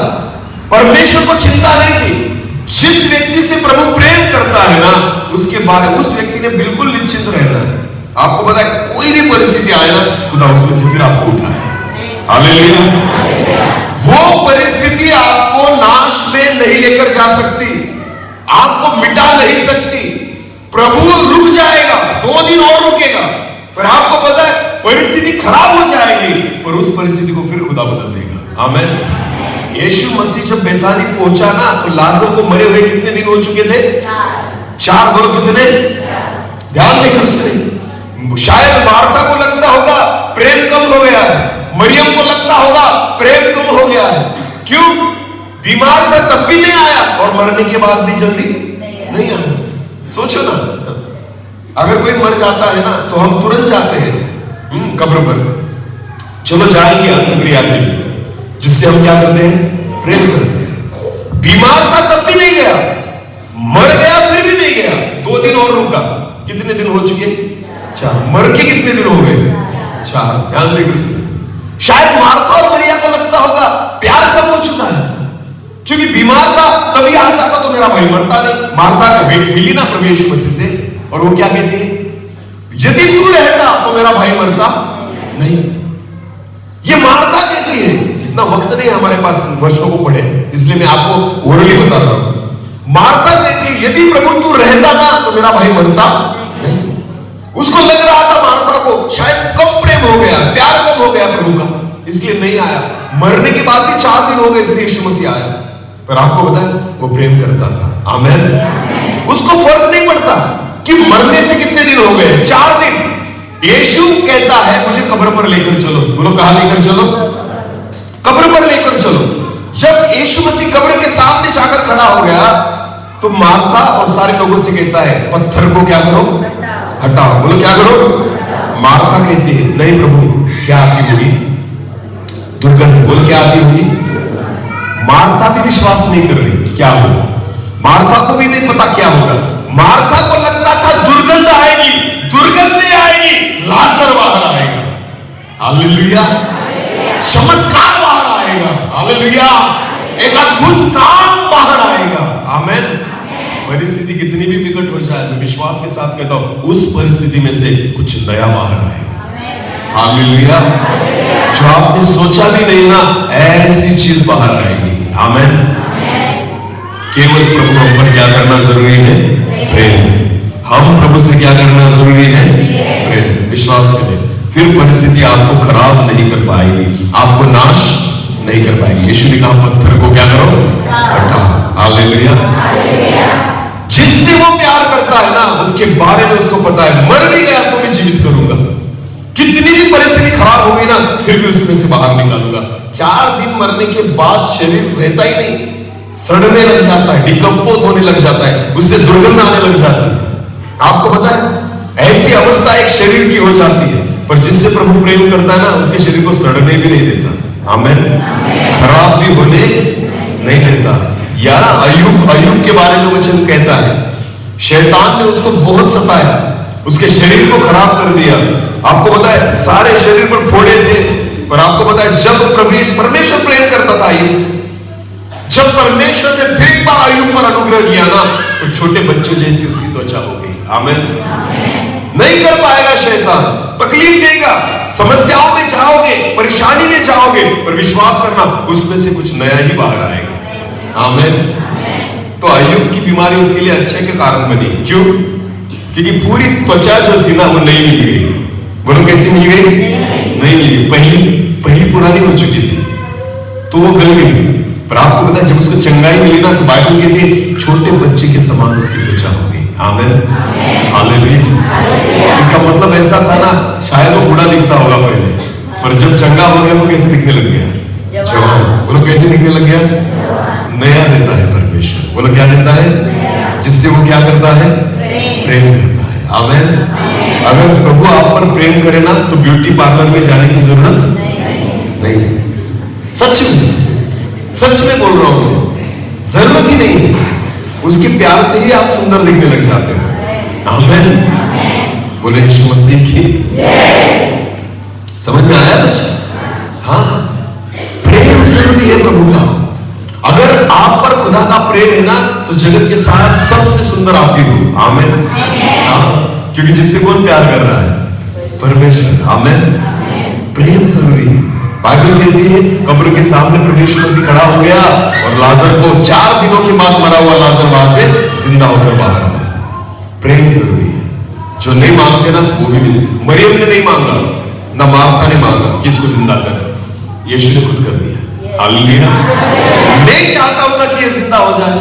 परमेश्वर को चिंता नहीं थी। जिस व्यक्ति से प्रभु प्रेम करता है ना, उसके बाद उस व्यक्ति ने बिल्कुल निश्चिंत रहना है। आपको पता है कोई भी परिस्थिति आए ना, खुदा उसमें से फिर आपको उठाए। हालेलुया। वो परिस्थिति आपको नाश में नहीं लेकर जा सकती, आपको मिटा नहीं सकती। प्रभु रुक जाएगा, 2 दिन और रुकेगा, पर आपको पता है परिस्थिति खराब हो जाएगी, पर उस परिस्थिति को फिर खुदा बदल देगा। आमीन। यीशु मसीह जब बेथानी पहुंचा ना, तो लाजर को मरे हुए कितने दिन हो चुके थे? 4। बोलो कितने? ध्यान देकर उसने, शायद मार्था को लगता होगा प्रेम कम हो गया है, मरियम को लगता होगा प्रेम कम हो गया है। क्यों? बीमार था तब भी नहीं आया, और मरने के बाद भी जल्दी नहीं आया। सोचो ना, अगर कोई मर जाता है ना, तो हम तुरंत जाते हैं कब्र पर, चलो जाएंगे अंत्यक्रिया के लिए, जिससे हम क्या करते हैं? प्रेम करते हैं। बीमार था तब भी नहीं गया, मर गया फिर भी नहीं गया, 2 दिन और रुका। कितने दिन हो चुके? 4। मर के कितने दिन हो गए? 4। ध्यान देकर, शायद मार्था और मरिया को लगता होगा प्यार कम हो चुका है, क्योंकि बीमार था तभी आ जाता तो मेरा भाई मरता नहीं। मार्था मिली ना प्रभु यीशु मसीह से, और वो क्या कहती है? यदि तू रहता तो मेरा भाई मरता नहीं। ये मार्था कहती है। इतना वक्त नहीं है हमारे पास वर्षों को पढ़े, इसलिए मैं आपको ओरली बता रहा हूं। मार्था कहती है यदि प्रभु तू रहता ना तो मेरा भाई मरता नहीं। उसको लग रहा था मार्था को शायद कम प्रेम हो गया, प्यार कम हो गया प्रभु का, इसलिए नहीं आया। मरने के बाद भी 4 दिन हो गए, फिर यीशु मसीह आया। पर आपको पता है वो प्रेम करता था। आमीन। उसको फर्क नहीं पड़ता कि मरने से कितने दिन हो गए, 4 दिन। यीशु कहता है मुझे कब्र पर लेकर चलो। बोलो कहां लेकर चलो? कब्र पर लेकर चलो। जब यीशु मसीह कब्र के सामने जाकर खड़ा हो गया, तो मार्था और सारे लोगों से कहता है पत्थर को क्या करो? हटाओ। बोलो क्या करो? मार्था कहती है नहीं प्रभु, क्या आती होगी? दुर्गंध। बोल क्या आती होगी? मार्था भी विश्वास नहीं कर रही क्या होगा। मार्था को भी नहीं पता क्या होगा। मार्था को लगता था दुर्गंध आएगी, दुर्गंध नहीं आएगी, लाजर बाहर आएगा। हालेलुया। चमत्कार बाहर आएगा। हालेलुया। एक अद्भुत काम बाहर आएगा। आमीन। परिस्थिति कितनी भी विकट हो जाए, मैं विश्वास के साथ कहता हूं उस परिस्थिति में से कुछ नया बाहर आएगा। हालेलुया। जो आपने सोचा भी नहीं ना, ऐसी चीज बाहर आएगी। आमीन। केवल प्रभु हम पर क्या करना जरूरी है? प्रेम। हम प्रभु से क्या करना जरूरी है? प्रेम। विश्वास करें, फिर परिस्थिति आपको खराब नहीं कर पाएगी, आपको नाश नहीं कर पाएगी। यीशु ने कहा पत्थर को क्या करो? हटाओ। हालेलुया। जिससे वो प्यार करता है ना, उसके बारे में उसको पता है मर भी गया तो मैं जीवित करूंगा। कितनी भी परिस्थिति खराब होगी ना, फिर भी उसमें से बाहर निकालूंगा। 4 दिन मरने के बाद शरीर रहता ही नहीं, सड़ने लग जाता है, डिकम्पोज होने लग जाता है, उससे दुर्गंध आने लग जाती है। आपको पता है ऐसी अवस्था एक शरीर की हो जाती है, पर जिससे प्रभु प्रेम करता है ना, उसके शरीर को सड़ने भी नहीं देता। आमीन। खराब भी होने नहीं देता। या अय्यूब के बारे में वचन कहता है शैतान ने उसको बहुत सताया, उसके शरीर को खराब कर दिया। आपको पता है सारे शरीर पर फोड़े थे, पर आपको पता है जब परमेश्वर प्रेम करता था अय्यूब से, जब परमेश्वर ने फिर एक बार अय्यूब पर अनुग्रह किया ना, तो छोटे बच्चों जैसी उसकी त्वचा हो गई। आमीन। नहीं कर पाएगा शैतान, तकलीफ देगा, समस्याओं में जाओगे, परेशानी में जाओगे, पर विश्वास करना उसमें से कुछ नया ही बाहर आएगा। आमीन। तो अय्यूब की बीमारी उसके लिए अच्छे के कारण बनी। क्यों? क्योंकि पूरी त्वचा जो थी ना वो नहीं मिल गई। बोलो कैसी मिल गई? नहीं मिली। पहली पुरानी हो चुकी थी तो वो गल गई। पर आपको पता है जब उसको चंगाई मिली ना, तो बाइबल कहती है छोटे बच्चे के समान उसकी त्वचा हो गई। आमीन। हालेलुया। इसका मतलब ऐसा था ना, शायद वो बूढ़ा दिखता होगा पहले, पर जब चंगा हो गया तो कैसे दिखने लग गया? जवान। बोलो कैसे दिखने लग गया? नया देता है परमेश्वर। बोलो क्या देता है? जिससे वो क्या करता है? प्रेम करता है। आमीन। अगर प्रभु आप पर प्रेम करे ना, तो ब्यूटी पार्लर में जाने की जरूरत नहीं। सच में बोल रहा हूं, जरूरत ही नहीं। उसके प्यार से ही आप सुंदर दिखने लग जाते हो। आमीन। बोले यीशु मसीह की समझ में आया कुछ? हाँ, प्रेम जरूरी है प्रभु का। अगर आप पर खुदा का प्रेम है ना, तो जगत के साथ सबसे सुंदर आप ही हो। आमेन। क्योंकि जिससे कौन प्यार कर रहा है? परमेश्वर। आमेन। प्रेम जरूरी है। बाइबल कहती है कब्र के सामने प्रभु यीशु मसीह खड़ा हो गया और लाजर को 4 दिनों के बाद मरा हुआ लाजर वहां से जिंदा होकर बाहर आया। प्रेम जरूरी है। जो नहीं मांगते ना वो भी मिले। मरियम ने नहीं मांगा, ना मार्था ने मांगा किसको जिंदा कर, यीशु ने खुद कर दिया। हालेलुया। मैं चाहता हूं ना कि ये जिंदा हो जाए,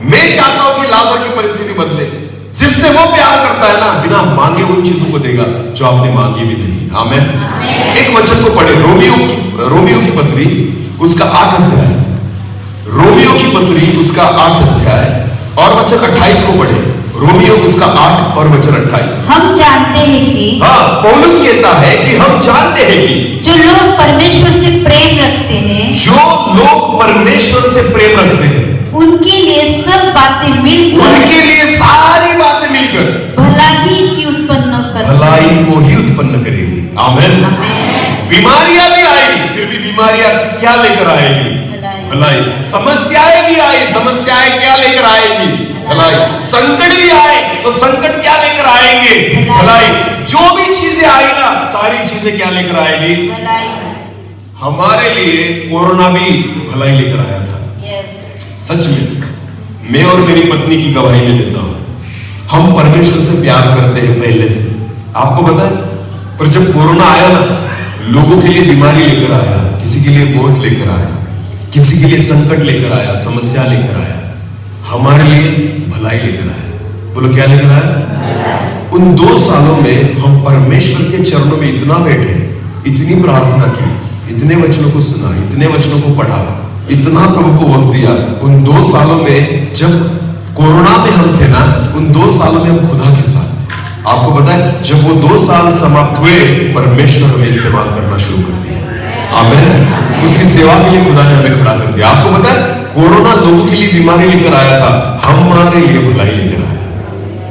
मैं चाहता हूं कि लाजर की परिस्थिति बदले। जिससे वो प्यार करता है ना, बिना मांगे उन चीजों को देगा जो आपने मांगी भी नहीं। आमेन। एक वचन को पढ़े, रोमियो की पत्री उसका 8 अध्याय, रोमियो की पत्री उसका 8 अध्याय और वचन 28 को पढ़े। रोमियो उसका 8 और वचन 28। हम जानते हैं कि, हाँ, पौलुस कहता है कि हम जानते हैं कि जो लोग परमेश्वर से प्रेम रखते हैं, जो लोग परमेश्वर से प्रेम रखते हैं, उनके लिए सब बातें मिलकर, उनके लिए सारी बातें मिलकर भलाई की उत्पन्न करती हैं। भलाई को ही उत्पन्न करेगी। आमेन। बीमारियां भी आई, फिर भी बीमारियां क्या लेकर आएगी? भलाई। समस्याएं भी आई, समस्याएं क्या लेकर आएगी? भलाई। संकट भी आए तो संकट क्या लेकर आएंगे? भलाई। जो भी चीजें आई ना, सारी चीजें क्या लेकर आएगी? भलाई। हमारे लिए कोरोना भी भलाई लेकर आया था। सच में मैं और मेरी पत्नी की गवाही में देता हूं, हम परमेश्वर से प्यार करते हैं पहले से। आपको पता है, पर जब कोरोना आया ना, लोगों के लिए बीमारी लेकर आया, किसी के लिए मौत लेकर आया, किसी के लिए संकट लेकर आया, समस्या लेकर आया। हमारे लिए भलाई लेकर आया। बोलो क्या लेकर आया? उन 2 सालों में हम परमेश्वर के चरणों में इतना बैठे, इतनी प्रार्थना की, इतने वचनों को सुना, इतने वचनों को पढ़ा, इतना प्रभु को वक्त दिया। उन 2 सालों में जब कोरोना में हम थे ना, उन 2 सालों में हम खुदा के साथ। आपको पता है, जब वो 2 साल समाप्त हुए, परमेश्वर हमें इस्तेमाल करना शुरू कर दिया। आमीन। उसकी सेवा के लिए खुदा ने हमें खड़ा कर दिया। आपको पता है, कोरोना लोगों के लिए बीमारी लेकर आया था, हमारे लिए भलाई लेकर आया।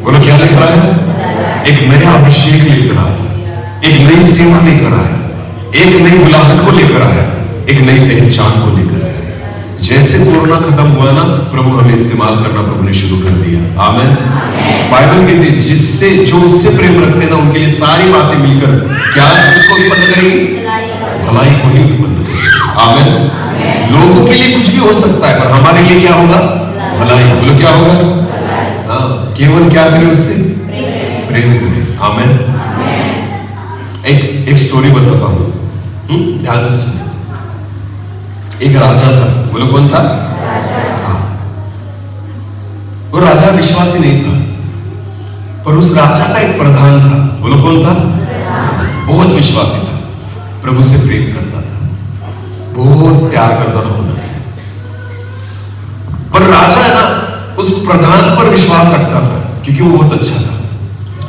बोलो क्या लेकर आया? एक नया अभिषेक लेकर आया, एक नई सेवा लेकर आया, एक नई बुलाहट को लेकर आया, एक नई पहचान को लेकर आया। जैसे कोरोना खत्म हुआ ना, प्रभु हमें इस्तेमाल करना प्रभु ने शुरू कर दिया। आमीन। बाइबल कहती है जिससे जो उससे प्रेम रखते हैं ना, उनके लिए सारी बातें मिलकर क्या उसको उत्पन्न करेंगी? भलाई को ही उत्पन्न करेंगी। आमीन। लोगों के लिए कुछ भी हो सकता है, पर हमारे लिए क्या होगा? भलाई। बोलो क्या होगा? हाँ, केवल क्या करें? उससे प्रेम करें। आमीन। एक स्टोरी बताता हूं, ध्यान से सुनो। एक राजा था। बोलो कौन था? हाँ। वो राजा विश्वासी नहीं था, पर उस राजा का एक प्रधान था। बोलो कौन था? बहुत विश्वासी था, प्रभु से प्रेम करता था, बहुत प्यार करता था खुदा से। पर राजा है ना, उस प्रधान पर विश्वास रखता था क्योंकि वो बहुत अच्छा था।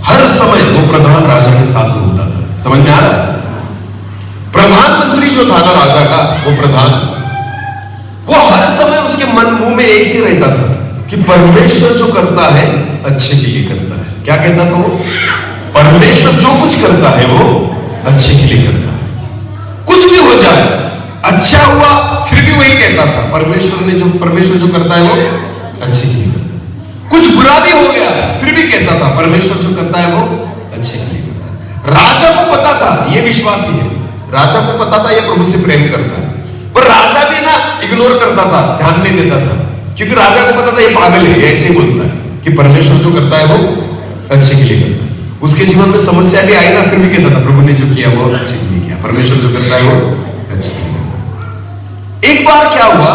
हर समय वो प्रधान राजा के साथ में होता था। समझ में आ रहा है? प्रधानमंत्री जो था ना राजा का, वो प्रधान, वो हर समय उसके मन मुंह में एक ही रहता था कि परमेश्वर जो करता है अच्छे के लिए करता है। क्या कहता था वो? परमेश्वर जो कुछ करता है वो अच्छे के लिए करता है। कुछ भी हो जाए, अच्छा हुआ फिर भी वही कहता था, परमेश्वर जो करता है वो अच्छे के लिए करता है। कुछ बुरा भी हो गया फिर भी कहता था, परमेश्वर जो करता है वो अच्छे के लिए करता है। राजा को पता था ये विश्वासी है, राजा को पता था ये प्रभु से प्रेम करता है, पर राजा भी ना इग्नोर करता था, ध्यान नहीं देता था, क्योंकि राजा को पता था ये पागल है, ऐसे ही बोलता है कि परमेश्वर जो करता है वो अच्छे के लिए करता है। उसके जीवन में समस्या भी आई ना, फिर भी कहता था प्रभु ने जो किया वो अच्छे के लिए किया, परमेश्वर जो करता है वो अच्छे के लिए करता है। एक बार क्या हुआ,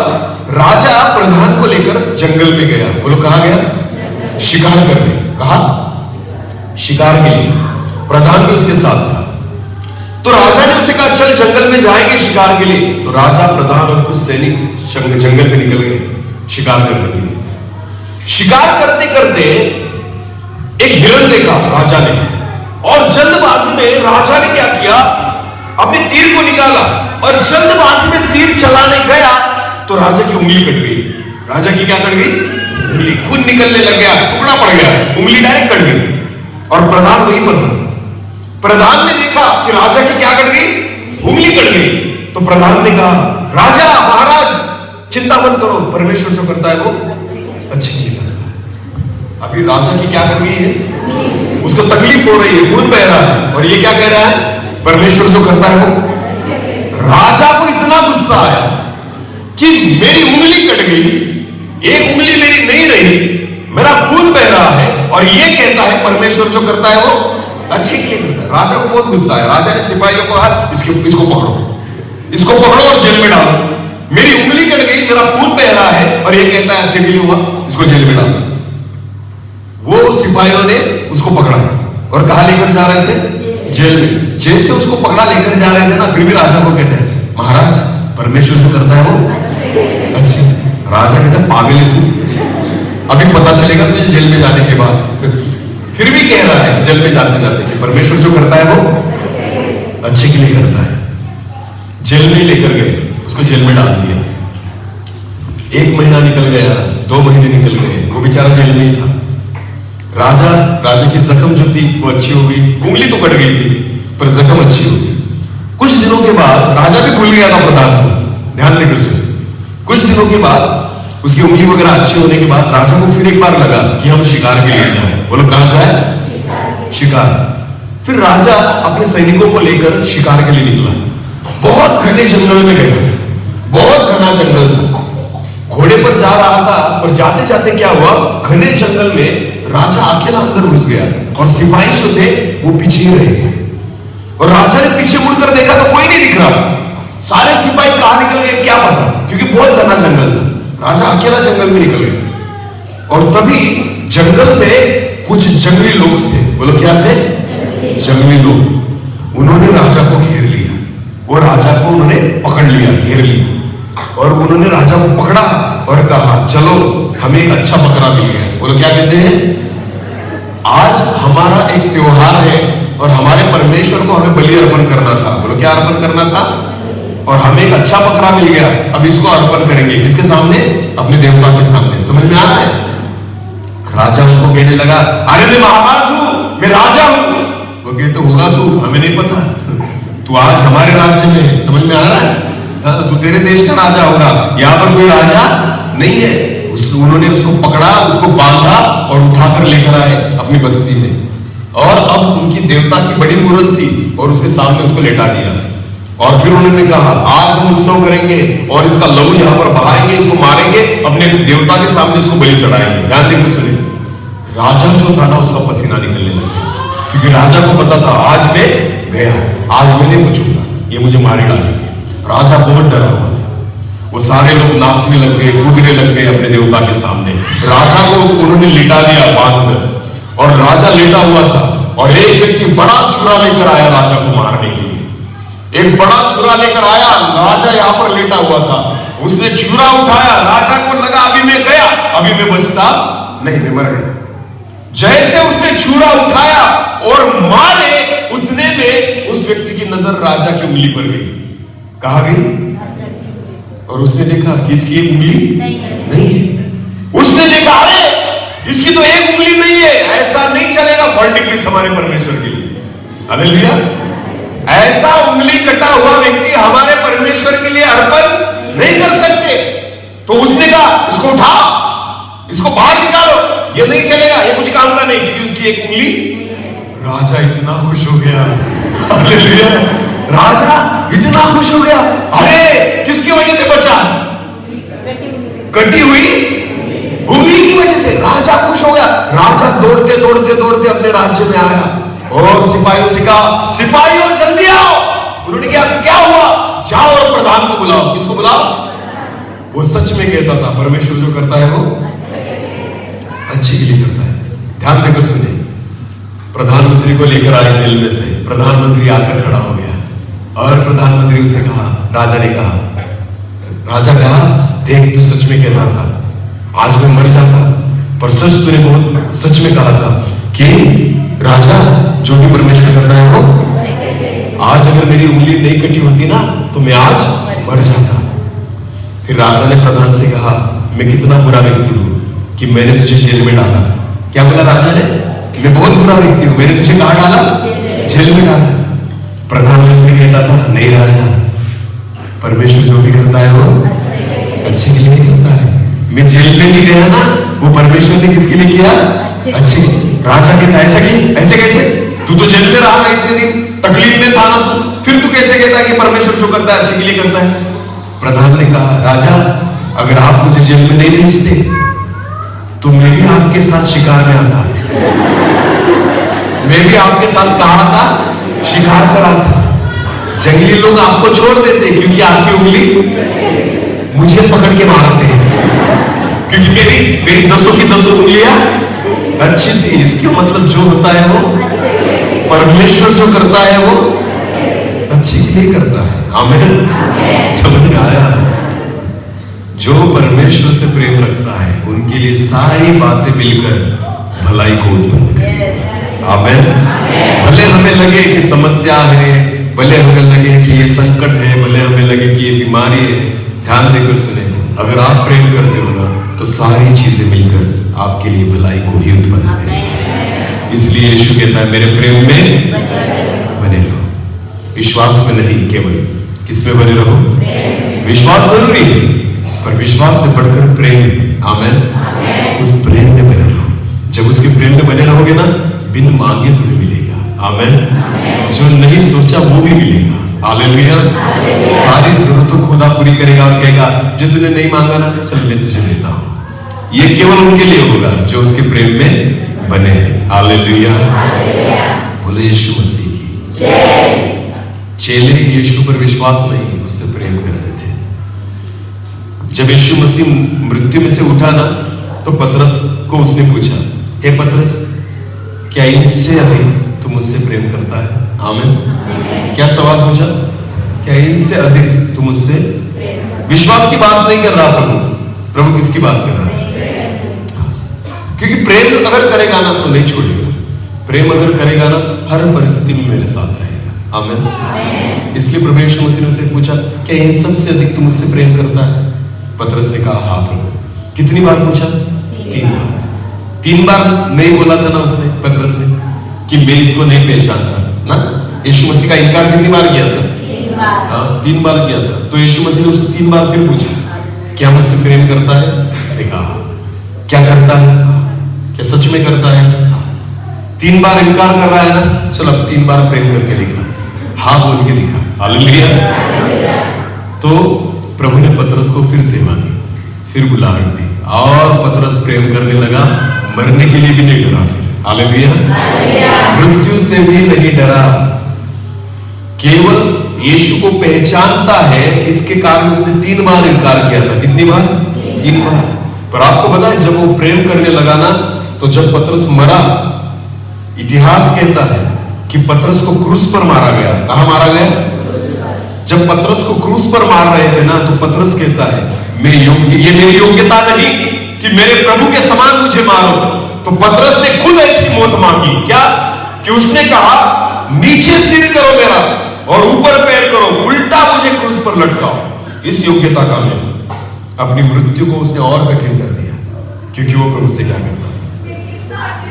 राजा प्रधान को लेकर जंगल में गया। बोलो कहां गया? शिकार करने। कहा? शिकार के लिए। प्रधान भी उसके साथ था। तो राजा ने उसे कहा चल जंगल में जाएंगे शिकार के लिए। तो राजा, प्रधान और कुछ सैनिक जंगल में निकल गए शिकार करने के लिए। शिकार करते करते एक हिरण देखा राजा ने, और जल्दबाजी में राजा ने क्या किया, अपने तीर को निकाला और जल्दबाजी में तीर चलाने गया तो राजा की उंगली कट गई। राजा की क्या कट गई? उंगली। खून निकलने लग गया, टुकड़ा पड़ गया, उंगली डायरेक्ट कट गई। और प्रधान वहीं पर था। प्रधान ने देखा कि राजा की क्या कट गई? उंगली कट गई। तो तो प्रधान ने कहा, राजा महाराज चिंता मत करो, परमेश्वर जो करता है वो अच्छे के लिए करता है। अभी राजा की क्या कर रही है, उसको तकलीफ हो रही है, खून बह रहा है, और ये क्या कह रहा है, परमेश्वर जो करता है वो। राजा को इतना गुस्सा आया कि मेरी उंगली कट गई, एक उंगली मेरी नहीं रही, मेरा खून बह रहा है, और ये कहता है परमेश्वर जो करता है वो अच्छे के लिए करता है। राजा को बहुत गुस्सा आया। राजा ने सिपाहियों को कहा, इसको पकड़ो और जेल में डालो। मेरी उंगली कट गई, मेरा खून बह रहा है, और ये कहता है अच्छे के लिए हुआ, इसको जेल में डालो। वो सिपाहियों ने उसको पकड़ा और कहा लेकर जा रहे थे, जेल में। जैसे उसको पकड़ा लेकर जा रहे थे ना, फिर भी राजा को कहते हैं, महाराज परमेश्वर जो करता है वो अच्छे। राजा कहता है, पागल है तू, अभी पता चलेगा तुझे जेल में जाने के बाद। फिर भी कह रहा है जेल में जाते जाते कि परमेश्वर जो करता है वो अच्छे के लिए करता है। जेल में लेकर गए, उसको जेल में डाल दिया। 1 महीना निकल गया, 2 महीने निकल गए, वो बेचारा जेल में ही था। राजा की जख्म जो थी वो अच्छी हो गई, उंगली तो कट गई थी पर जख्म अच्छी हो गई। कुछ दिनों के बाद राजा भी भूल गया था प्रधान को, ध्यान देकर सुनिए। कुछ दिनों के बाद उसकी उंगली वगैरह अच्छी होने के बाद राजा को फिर एक बार लगा कि हम शिकार के लिए जाए। बोलो कहां जाए, शिकार। फिर राजा अपने सैनिकों को लेकर शिकार के लिए निकला। बहुत घने जंगल में गया, बहुत घना जंगल था, घोड़े पर जा रहा था, और जाते जाते क्या हुआ, घने जंगल में राजा अकेला अंदर घुस गया और सिपाही जो थे वो पीछे रह गए। और राजा ने पीछे मुड़कर देखा तो कोई नहीं दिख रहा, सारे सिपाही कहां निकल गए क्या पता, क्योंकि बहुत घना जंगल था। राजा अकेला जंगल में निकल गया, और तभी जंगल में कुछ जंगली लोग थे। बोलो क्या थे, जंगली लोग। उन्होंने राजा को घेर लिया, वो राजा को उन्होंने पकड़ लिया, घेर लिया, और उन्होंने राजा को पकड़ा और कहा चलो हमें एक अच्छा बकरा मिल गया। बोलो क्या कहते हैं, आज हमारा एक त्योहार है और हमारे परमेश्वर को हमें बलि अर्पण करना था। बोलो क्या अर्पण करना था, और हमें एक अच्छा बकरा मिल गया, अब इसको अर्पण करेंगे किसके सामने, अपने देवता के सामने। समझ में आ रहा है। राजा उनको कहने लगा, अरे मैं महाराज हूं, मैं राजा हूं। वो कहते होगा तू, हमें नहीं पता, तू आज हमारे राज्य में। समझ में आ रहा है, तू तेरे देश का राजा होगा, यहां पर कोई राजा नहीं है। उन्होंने उसको पकड़ा, उसको बांधा और उठाकर लेकर आए अपनी बस्ती में, और अब उनकी देवता की बड़ी मूर्त थी और उसके सामने उसको लेटा दिया। और फिर उन्होंने कहा आज हम उत्सव करेंगे और इसका लहू यहां पर बहाएंगे, इसको मारेंगे, अपने देवता के सामने इसको बलि चढ़ाएंगे। ध्यान देकर सुनिए। राजा जो था ना उसका पसीना निकलने लगा, क्योंकि राजा को पता था आज मैं गया, आज मैं नहीं बचूंगा, ये मुझे मारे डालेंगे। राजा बहुत डरा हुआ था। वो सारे लोग नाचने लग गए, कूदने लग गए अपने देवता के सामने। राजा को उन्होंने लिटा दिया बांधकर, और राजा लेटा हुआ था, और एक व्यक्ति बड़ा छुरा लेकर आया राजा को मारने के लिए। एक बड़ा छुरा लेकर आया, राजा यहां पर लेटा हुआ था, उसने छुरा उठाया, राजा को लगा अभी मैं गया, अभी मैं बचता नहीं, मैं मर गया। जैसे उसने छुरा उठाया और मारे, उतने में उस व्यक्ति की नजर राजा की उंगली पर गई। कहां गई, और उसने देखा कि इसकी एक उंगली नहीं है। उसने देखा अरे इसकी तो एक उंगली नहीं है, ऐसा नहीं चलेगा। वर्ल्ड हमारे परमेश्वर के लिए, हालेलुया। ऐसा उंगली कटा हुआ व्यक्ति हमारे परमेश्वर के लिए अर्पण नहीं कर सकते। तो उसने कहा इसको उठाओ, इसको बाहर निकालो, ये नहीं चलेगा, ये कुछ काम का नहीं, क्योंकि उसकी एक उंगली। राजा इतना खुश हो गया, हालेलुया। राजा इतना खुश हो गया, अरे किसकी वजह से बचा, कटी हुई उंगली की वजह से। राजा खुश हो गया। राजा दौड़ते दौड़ते दौड़ते अपने राज्य में आया और सिपाहियों से कहा, सिपाहियों जल्दी आओ। उन्होंने क्या हुआ, जाओ और प्रधान को बुलाओ। किसको बुलाओ, वो सच में कहता था परमेश्वर जो करता है वो अच्छे के लिए करता है। ध्यान देकर सुनिए। प्रधानमंत्री को लेकर आए जेल में से, प्रधानमंत्री आकर खड़ा हो गया और प्रधानमंत्री उसे कहा, राजा ने कहा, राजा कहा देख तू सच में कहता था, आज मैं मर जाता, पर सच तूने बहुत सच में कहा था कि राजा जो भी परमेश्वर करता है वो, आज अगर मेरी उंगली नहीं कटी होती ना तो मैं आज मर जाता। फिर राजा ने प्रधान से कहा, मैं कितना बुरा व्यक्ति हूं कि मैंने तुझे जेल में डाला। क्या बोला राजा ने, मैं बहुत बुरा व्यक्ति हूं, मैंने तुझे कहां डाला, जेल में डाला। प्रधानमंत्री कहता था, नहीं राजा, परमेश्वर जो भी करता है वो अच्छे के लिए करता है। मैं जेल में नहीं गया ना, वो परमेश्वर ने किसके लिए किया? अच्छे। राजा कहता ऐसा कि ऐसे कैसे? तू तो जेल में रहा ना इतने दिन, तकलीफ में था ना तू, फिर तू कैसे कहता है कि परमेश्वर जो करता है अच्छे के लिए करता है? प्रधान ने कहा, राजा अगर आप मुझे जेल में नहीं भेजते तो मैं भी आपके साथ शिकार में आता, मैं भी आपके साथ कहा था शिकार पर आता। जंगली लोग आपको छोड़ देते क्योंकि आपकी उंगली मुझे पकड़ के मारते हैं, क्योंकि मेरी 10 की 10 उंगलियां अच्छी थी। इसका मतलब जो होता है वो परमेश्वर जो करता है वो अच्छे के लिए करता है। आमीन। समझ में आया? जो परमेश्वर से प्रेम रखता है उनके लिए सारी बातें मिलकर भलाई को उत्पन्न करें। आमीन। भले हमें लगे कि समस्या है, भले हमें लगे कि ये संकट है, भले हमें लगे कि ये बीमारी है, ध्यान देकर सुने, अगर आप प्रेम करते हो ना तो सारी चीजें मिलकर आपके लिए भलाई को ही उत्पन्न करेंगे। इसलिए यीशु कहता है मेरे प्रेम में बने रहो, विश्वास में नहीं, केवल किसमें बने रहो? विश्वास जरूरी है पर विश्वास से बढ़कर प्रेम है। आमीन। उस प्रेम में बने रहो। जब उसके प्रेम में बने रहोगे ना, बिन मांगे तुम्हें मिलेगा। आमीन। जो नहीं सोचा वो भी मिलेगा। हालेलुया। सारी जरूरतों खुदा पूरी करेगा और कहेगा जो तूने नहीं मांगा ना, चल मैं तुझे देता हूं। ये केवल उनके लिए होगा जो उसके प्रेम में बने हैं। हालेलुया। बोले यीशु मसीह की जय। चेले यीशु पर विश्वास नहीं, उससे प्रेम करते थे। जब यीशु मसीह मृत्यु में से उठा ना तो पतरस को उसने पूछा, हे पतरस, क्या इनसे अधिक तू मुझसे प्रेम करता है? आमीन। क्या सवाल पूछा? क्या इनसे अधिक तू मुझसे? विश्वास की बात नहीं कर रहा प्रभु किसकी बात कर रहा है? क्योंकि प्रेम अगर करेगा ना तो नहीं छोड़ेगा, प्रेम अगर करेगा ना हर परिस्थिति में मेरे साथ रहेगा। आमीन। इसलिए प्रभु यीशु मसीह ने उसे पूछा, क्या इन सबसे अधिक तू मुझसे प्रेम करता है? पतरस ने कहा, हाँ प्रभु। कितनी बार पूछा? 3 बार। 3 बार नहीं बोला था ना उसने, पतरस ने, कि मैं इसको नहीं पहचानता ना। यीशु मसीह का इनकार कितनी बार किया था? 3 बार किया था। तो यीशु मसीह ने उसको 3 बार फिर पूछा, क्या मुझसे प्रेम करता है? उसने कहा, क्या करता है? क्या सच में करता है? 3 बार इनकार कर रहा है ना, चलो अब 3 बार प्रेम करके दिखा, हाँ बोल के दिखा। हालेलुया। तो प्रभु ने पतरस को फिर सेवा दी, फिर बुलाहट दी और पतरस प्रेम करने लगा, मरने के लिए भी नहीं डरा। फिर हालेलुया। मृत्यु से भी नहीं डरा, केवल यीशु को पहचानता है, इसके कारण उसने 3 बार इनकार किया था। कितनी बार? 3 बार। पर आपको पता है जब वो प्रेम करने लगा ना, तो जब पतरस मरा, इतिहास कहता है कि पतरस को क्रूस पर मारा गया। कहां मारा गया? जब पतरस को क्रूस पर मार रहे थे ना, तो पतरस कहता है मैं योग्य, ये मेरी योग्यता नहीं कि मेरे प्रभु के समान मुझे मारो। तो पतरस ने खुद ऐसी मौत मांगी। क्या? कि उसने कहा नीचे सिर करो मेरा और ऊपर पैर करो, उल्टा मुझे क्रूस पर लटकाओ। इस योग्यता का मैं अपनी मृत्यु को उसने और कठिन कर दिया, क्योंकि वो प्रभु से क्या करता था?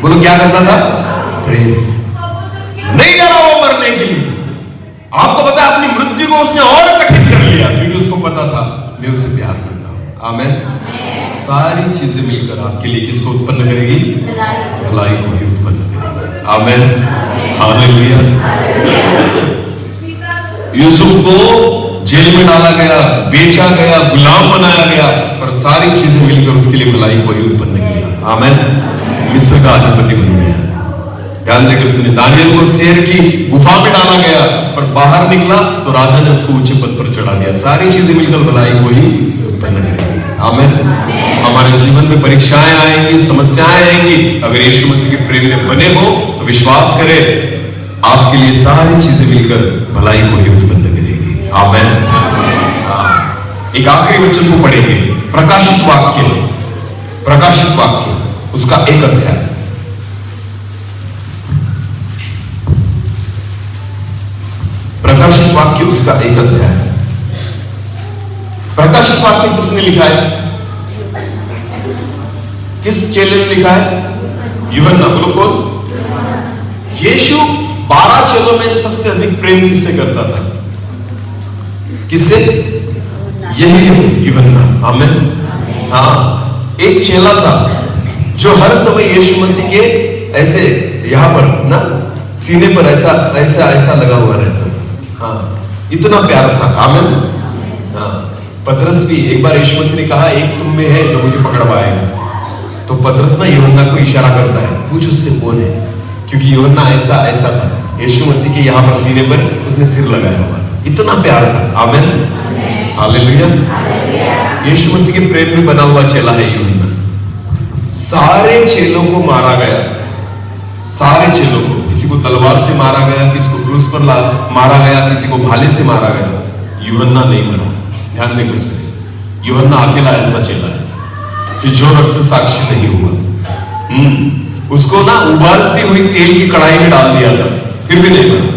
बोलो क्या करता था? प्रेम। नहीं डरा वो मरने के लिए। आपको पता है अपनी मृत्यु को उसने और कठिन कर लिया, क्योंकि उसको पता था मैं उससे प्यार करता हूं। आमीन। सारी चीजें मिलकर आपके लिए किसको उत्पन्न करेगी? भलाई को ही उत्पन्न करेगी। आमीन। हालेलुया। यूसुफ को जेल में डाला गया, बेचा गया, गुलाम बनाया गया, पर सारी चीजें मिलकर उसके लिए भलाई को ही उत्पन्न किया। आमीन। मिस्र का अधिपति बन गया। ध्यान देकर सुनिए, दानियल को शेर की गुफा में डाला गया, पर बाहर निकला तो राजा ने उसको ऊंचे पद पर चढ़ा दिया। सारी चीजें मिलकर भलाई को ही उत्पन्न करेंगी। आमीन। हमारे जीवन में परीक्षाएं आएंगी, समस्याएं आएंगी, अगर यीशु मसीह के प्रेम में बने हो तो विश्वास करें आपके लिए सारी चीजें मिलकर भलाई को ही उत्पन्न करेगी। आमीन। एक आखिरी वचन को पढ़ेंगे, प्रकाशित वाक्य, प्रकाशित वाक्य उसका 1 अध्याय। प्रकाशित वाक्य उसका 1 अध्याय। प्रकाशित वाक्य किसने लिखा है? किस चेले ने लिखा है? यूहन्ना। बोलो कौन? यीशु 12 चेलों में सबसे अधिक प्रेम किससे करता था? किससे? यही है यूहन्ना। आमीन। हाँ, एक चेला था जो हर समय यीशु मसीह के ऐसे यहाँ पर ना सीने पर ऐसा ऐसा ऐसा लगा हुआ रहता था। हाँ, इतना प्यार था। आमीन। हाँ, पतरस भी एक बार यीशु मसीह ने कहा, एक तुम में है जो मुझे पकड़वाएगा। तो पतरस ना यूहन्ना को इशारा करता है, पूछ उससे कौन है, क्योंकि यूहन्ना ऐसा ऐसा था। यीशु मसीह के यहाँ पर सीने पर उसने सिर लगाया हुआ था, इतना प्यार था। आमीन। हालेलुया। यीशु मसीह के प्रेम में बना हुआ चेला है यूहन्ना। सारे चेलों को मारा गया, सारे चेलों को, किसी को तलवार से मारा गया, किसी को क्रूस पर मारा गया, किसी को भाले से मारा गया। यूहन्ना नहीं मरा। ध्यान दें कुछ, यूहन्ना अकेला ऐसा चेला है कि जो रक्त साक्षी नहीं हुआ। उसको ना उबालती हुई तेल की कढ़ाई में डाल दिया था, फिर भी नहीं बना।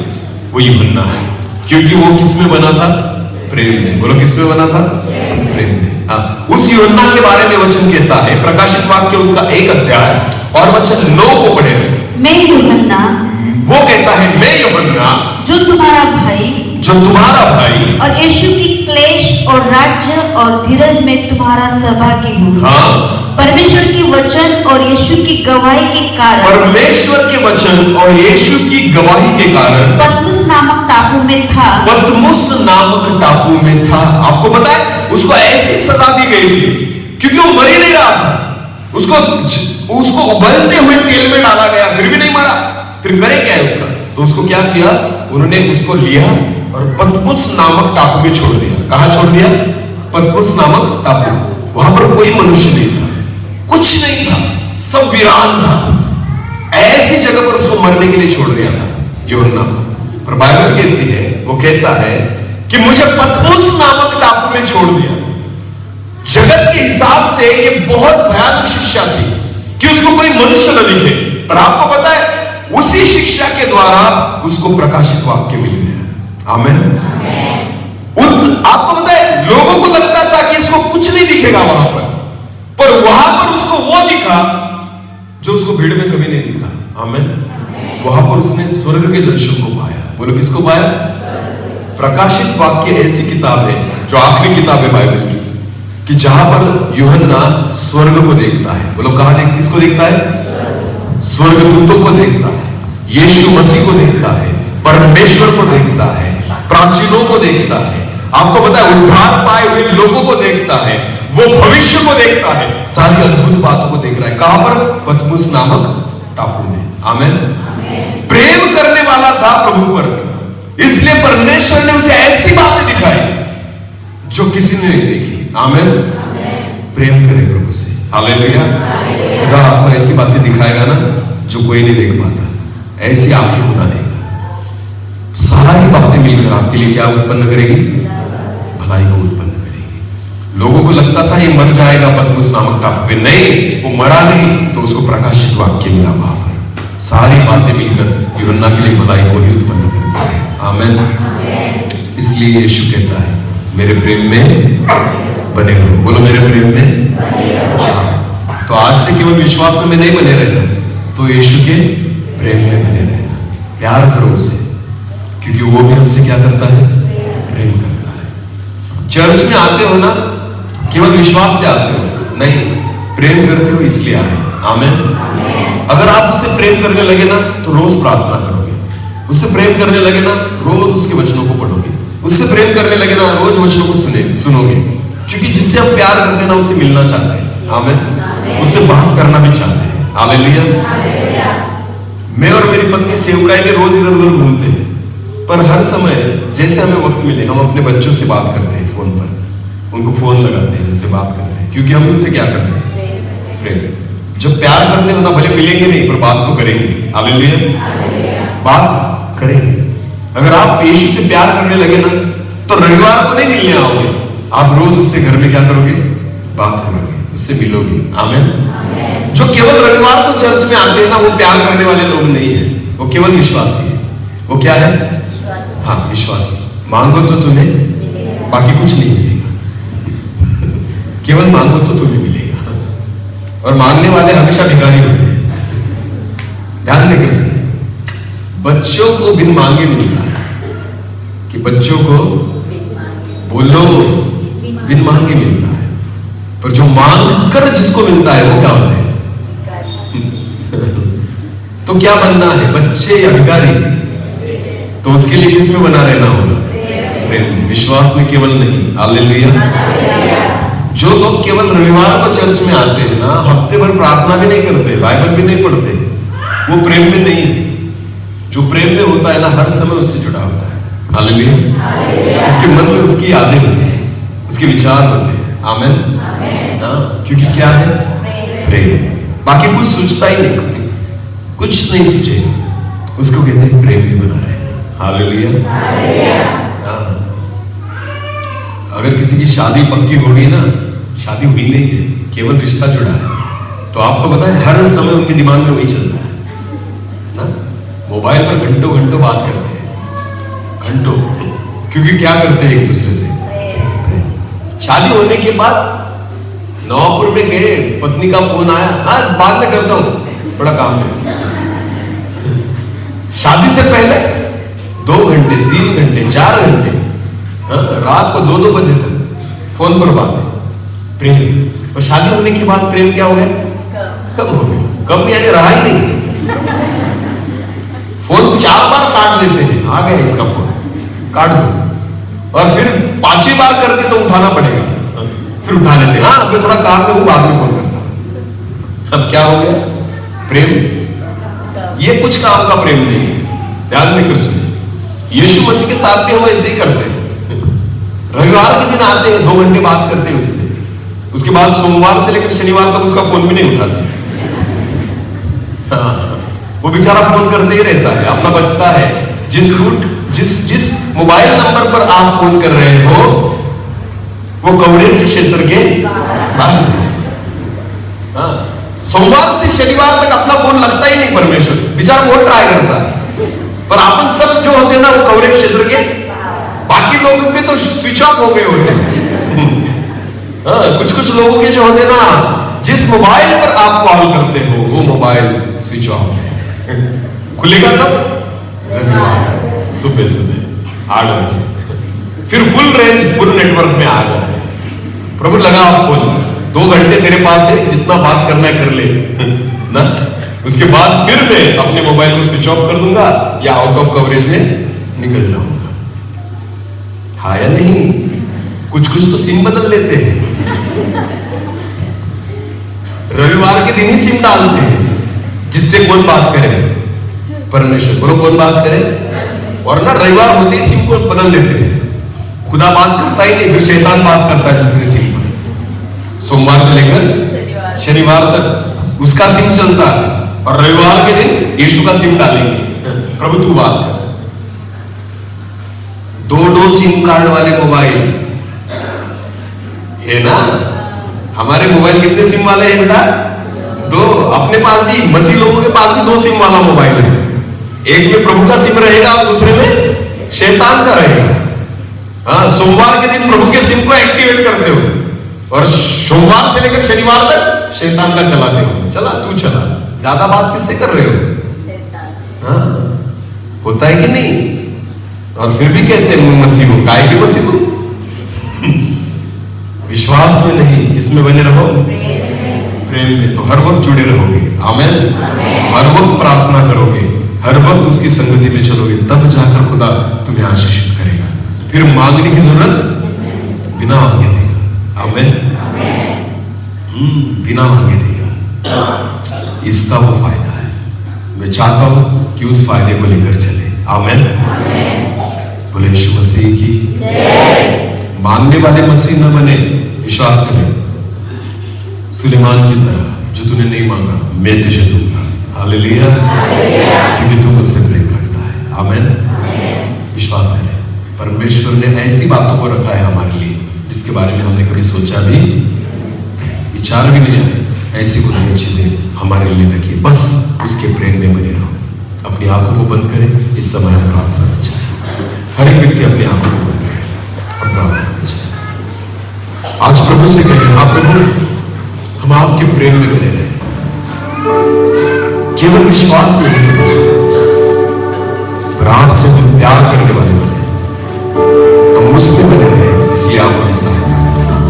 वो यूहन्ना है, क्योंकि वो किस में बना था? प्रेम में। बोलो, किस में बना था? प्रेम में। हाँ, उस यूहन्ना के बारे में वचन कहता है, प्रकाशित वाक्य उसका 1 अध्याय और वचन 9 को पढ़े। मैं यूहन्ना, वो कहता है, मैं यूहन्ना जो तुम्हारा भाई और यीशु की क्लेश और राज्य और धीरज में तुम्हारा सहभागी हूँ। हाँ, परमेश्वर के वचन और यीशु की गवाही के कारण, परमेश्वर के वचन और यीशु की गवाही के कारण पतमुस नामक टापू में था। पतमुस नामक टापू में था। आपको पता है, उसको ऐसी सजा दी गई थी क्योंकि वो मर ही नहीं रहा था। उसको उबलते हुए तेल में डाला गया, फिर भी नहीं मरा। फिर करे क्या है उसका? तो उसको क्या किया, उन्होंने उसको लिया और पतमुस नामक टापू में छोड़ दिया। कहां छोड़ दिया? पतमुस नामक टापू। वहां पर कोई मनुष्य नहीं था, कुछ नहीं था, सब वीरान था। ऐसी जगह पर उसको मरने के लिए छोड़ दिया था यूहन्ना। पर बाइबल कहती है, वो कहता है कि मुझे पतमुस नामक टापू में छोड़ दिया। जगत के हिसाब से ये बहुत भयानक शिक्षा थी कि उसको कोई मनुष्य न दिखे। पर आपको पता है, उसी शिक्षा के द्वारा उसको प्रकाशित वाक्य मिल गया। आमीन। आपको पता है, लोगों को लगता था कि इसको कुछ नहीं दिखेगा वहां पर वहां पर उसको वो दिखा जो उसको भीड़ में कभी नहीं दिखा। आमीन। वहां पर उसने स्वर्ग के दर्शन को पाया। बोलो, किसको पाया? प्रकाशित वाक्य ऐसी किताब है जो आखिरी किताब है बाइबल की, कि जहां पर यूहन्ना स्वर्ग को देखता है। बोलो, कहां किसको देखता है? स्वर्गदूतों को देखता है, यीशु मसीह को देखता है, परमेश्वर को देखता है, प्राचीनों को देखता है। आपको पता है, उद्धार पाए हुए लोगों को देखता है, वो भविष्य को देखता है, सारी अद्भुत बातों को देख रहा है। कहां पर? पतमुस नामक टापू में। आमीन। प्रेम करने वाला था प्रभु पर, इसलिए परमेश्वर ने उसे ऐसी बातें दिखाई जो किसी ने नहीं देखी। आमीन। प्रेम करें प्रभु से। हालेलुया। खुदा आपको ऐसी बातें दिखाएगा ना जो कोई नहीं देख पाता, ऐसी आंखें खुदा देगा। सारी बातें मिलकर आपके लिए क्या उत्पन्न करेगी? भलाई को उत्पन्न करेगी। लोगों को लगता था ये मर जाएगा पतमुस नामक टापू पे, नहीं, वो मरा नहीं, तो उसको प्रकाशित वाक्य मिला। वहां पर सारी बातें मिलकर यूहन्ना के लिए भलाई को ही उत्पन्न करती है। आमीन। इसलिए यीशु कहता है, मेरे प्रेम में बने रहो। बोलो, मेरे प्रेम में। तो आज से केवल विश्वास में नहीं बने रहना, तो यीशु के प्रेम में बने रहना। प्यार करो उसे, क्योंकि वो भी हमसे क्या करता है? प्रेम करता है। चर्च में आते हो ना, केवल विश्वास से आते हो नहीं, प्रेम करते हो इसलिए आए। आमीन। अगर आप उससे प्रेम करने लगे ना, तो रोज प्रार्थना करोगे। उससे प्रेम करने लगे ना, रोज उसके वचनों को पढ़ोगे। उससे प्रेम करने लगे ना, रोज वचनों को सुनोगे। क्योंकि जिससे हम प्यार करते हैं ना, उससे मिलना चाहते हैं। आमीन। उससे बात करना भी चाहते हैं। हालेलुया। मैं और मेरी पत्नी सेवकाई में रोज इधर उधर घूमते हैं, पर हर समय जैसे हमें वक्त मिले हम अपने बच्चों से बात करते हैं फोन पर। उनको फोन लगाते हैं, उनसे बात करते हैं, क्योंकि हम उनसे क्या करते हैं? प्रेम। जब प्यार करते हो ना, भले मिलेंगे नहीं पर बात तो करेंगे। हालेलुया। बात करेंगे। अगर आप यीशु से प्यार करने लगे ना, तो रविवार को नहीं मिलने आओगे, आप रोज उससे घर में क्या करोगे? बात करोगे, उससे मिलोगे। आमीन। जो केवल रविवार को चर्च में आते हैं ना, वो प्यार करने वाले लोग नहीं है, वो केवल विश्वासी है। वो क्या है? हाँ, विश्वासी। मांगो तो तुम्हें, बाकी कुछ नहीं मिलेगा। केवल मांगो तो तुम्हें मिलेगा, और मांगने वाले हमेशा भिखारी होते हैं। ध्यान देकर सुनिए, बच्चों को बिन मांगे मिलता है, कि बच्चों को बोलो बिन मांगे मिलता है, पर जो मांग कर जिसको मिलता है वो क्या होते हैं? तो क्या बनना है, बच्चे या भिखारी? तो उसके लिए किस में बना रहना होगा? प्रेम में, विश्वास में केवल नहीं। हालेलुया। जो लोग केवल रविवार को चर्च में आते हैं ना, हफ्ते भर प्रार्थना भी नहीं करते, बाइबल भी नहीं पढ़ते, वो प्रेम में नहीं। जो प्रेम में होता है ना, हर समय उससे जुड़ा होता है। हालेलुया। उसके मन में उसकी यादें होती हैं, उसके विचार होते हैं। आमीन। क्योंकि क्या है? प्रेम। बाकी कुछ सोचता ही नहीं, कुछ नहीं सोचे, उसको कहते हैं प्रेम में बना रहना। हालेलुया। अगर किसी की शादी पक्की हो गई ना, शादी हुई नहीं है, केवल रिश्ता जुड़ा है, तो आपको पता है हर समय उनके दिमाग में वही चलता है ना? मोबाइल पर घंटों घंटों बात करते हैं, घंटों, क्योंकि क्या करते हैं एक दूसरे से? शादी होने के बाद नवापुर में गए, पत्नी का फोन आया, आज बाद में करता हूं, बड़ा काम है। शादी से पहले 2 घंटे, 3 घंटे, 4 घंटे, रात को 2-2 बजे तक फोन पर बात है, प्रेम। और शादी होने के बाद प्रेम क्या हो गया? कब हो गया? कब यानी रहा ही नहीं। फोन 4 बार काट देते हैं, आ गया इसका फोन, काट दो, और फिर 5वीं बार करते तो उठाना पड़ेगा, फिर उठा लेते हैं, हाँ मैं थोड़ा काम में हूं, बाद में फोन करता। अब क्या हो गया? प्रेम। ये कुछ काम का प्रेम नहीं है, ध्यान देकर सुनिए। यीशु मसीह के साथ भी हम ऐसे ही करते हैं। रविवार के दिन आते हैं, 2 घंटे बात करते हैं उससे, उसके बाद सोमवार से लेकर शनिवार तक उसका फोन भी नहीं उठाते। वो बेचारा फोन करते ही रहता है, अपना बचता है। जिस मोबाइल नंबर पर आप फोन कर रहे हो वो कवरेज क्षेत्र के बाहर है। सोमवार से शनिवार तक अपना फोन लगता ही नहीं, परमेश्वर बेचारा बहुत ट्राई करता है, पर अपन सब जो होते हैं ना वो कवरेज क्षेत्र के, बाकी लोगों के तो स्विच ऑफ हो गए होते हैं। कुछ लोगों के जो होते हैं ना, जिस मोबाइल पर आप कॉल करते हो वो मोबाइल स्विच ऑफ है। खुलेगा कब? रविवार सुबह 8 बजे, फिर फुल रेंज, फुल नेटवर्क में आ जाए। प्रभु लगा आप फोन, 2 घंटे तेरे पास है, जितना बात करना है कर ले ना, उसके बाद फिर मैं अपने मोबाइल को स्विच ऑफ कर दूंगा या आउट ऑफ कवरेज में निकल जाऊंगा। हाँ या नहीं? कुछ तो सिम बदल लेते हैं, रविवार के दिन ही सिम डालते हैं, जिससे कौन बात करे? परमेश्वर। बोलो कौन बात करे? और ना रविवार होते ही सिम को बदल देते हैं, खुदा बात करता ही नहीं, फिर शैतान बात करता है दूसरे सिम पर। सोमवार से लेकर शनिवार तक उसका सिम चलता है, और रविवार के दिन यीशु का सिम डालेंगे। प्रभु तू बात कर। 2 सिम कार्ड वाले मोबाइल है ना? हमारे मोबाइल कितने सिम वाले हैं बेटा? 2। अपने पास भी, मसीह लोगों के पास भी 2 सिम वाला मोबाइल है। एक में प्रभु का सिम रहेगा और दूसरे में शैतान का रहेगा। सोमवार के दिन प्रभु के सिम को एक्टिवेट करते हो, और सोमवार से लेकर शनिवार तक शैतान का चलाते हो। चला तू चला, ज्यादा बात किससे कर रहे हो? होता है कि नहीं? और फिर भी कहते हैं मसीह हूं। काय के मसीह तुम? विश्वास में नहीं, किसमें बने रहो? प्रेम में। तो हर वक्त जुड़े रहोगे। आमीन। हर वक्त प्रार्थना करोगे, हर वक्त उसकी संगति में चलोगे, तब जाकर खुदा तुम्हें आशीषित करेगा। फिर मांगने की जरूरत बिना मांगे देगा। आमीन। बिना मांगे देगा। इसका वो फायदा है। मैं चाहता हूं कि उस फायदे को लेकर चले। आमीन। बोले यीशु मसीह की जय। मांगने वाले मसीह न बने, विश्वास करें सुलेमान की तरह, जो तूने नहीं मांगा मैं तुझे दूंगा। हालेलुया। क्योंकि तू मुझसे प्रेम करता है। आमीन। विश्वास करें, परमेश्वर ने ऐसी बातों को रखा है हमारे लिए जिसके बारे में हमने कभी सोचा भी, विचार भी नहीं आए। ऐसी कुछ नई चीजें हमारे लिए रखिए, बस उसके प्रेम में बने रहो। अपनी आंखों को बंद करें, इस समय हम प्रार्थना करना चाहिए। हर एक व्यक्ति अपनी आंखों को बंद करें और प्रार्थना करना चाहिए। आज प्रभु से कहें, हाँ प्रभु, हम आपके प्रेम में बने रहे, केवल विश्वास नहीं करना चाहिए, पर आपसे हम प्यार करने वाले बने, हम मुझसे बने रहे, इसलिए आप हमें सहायता करें।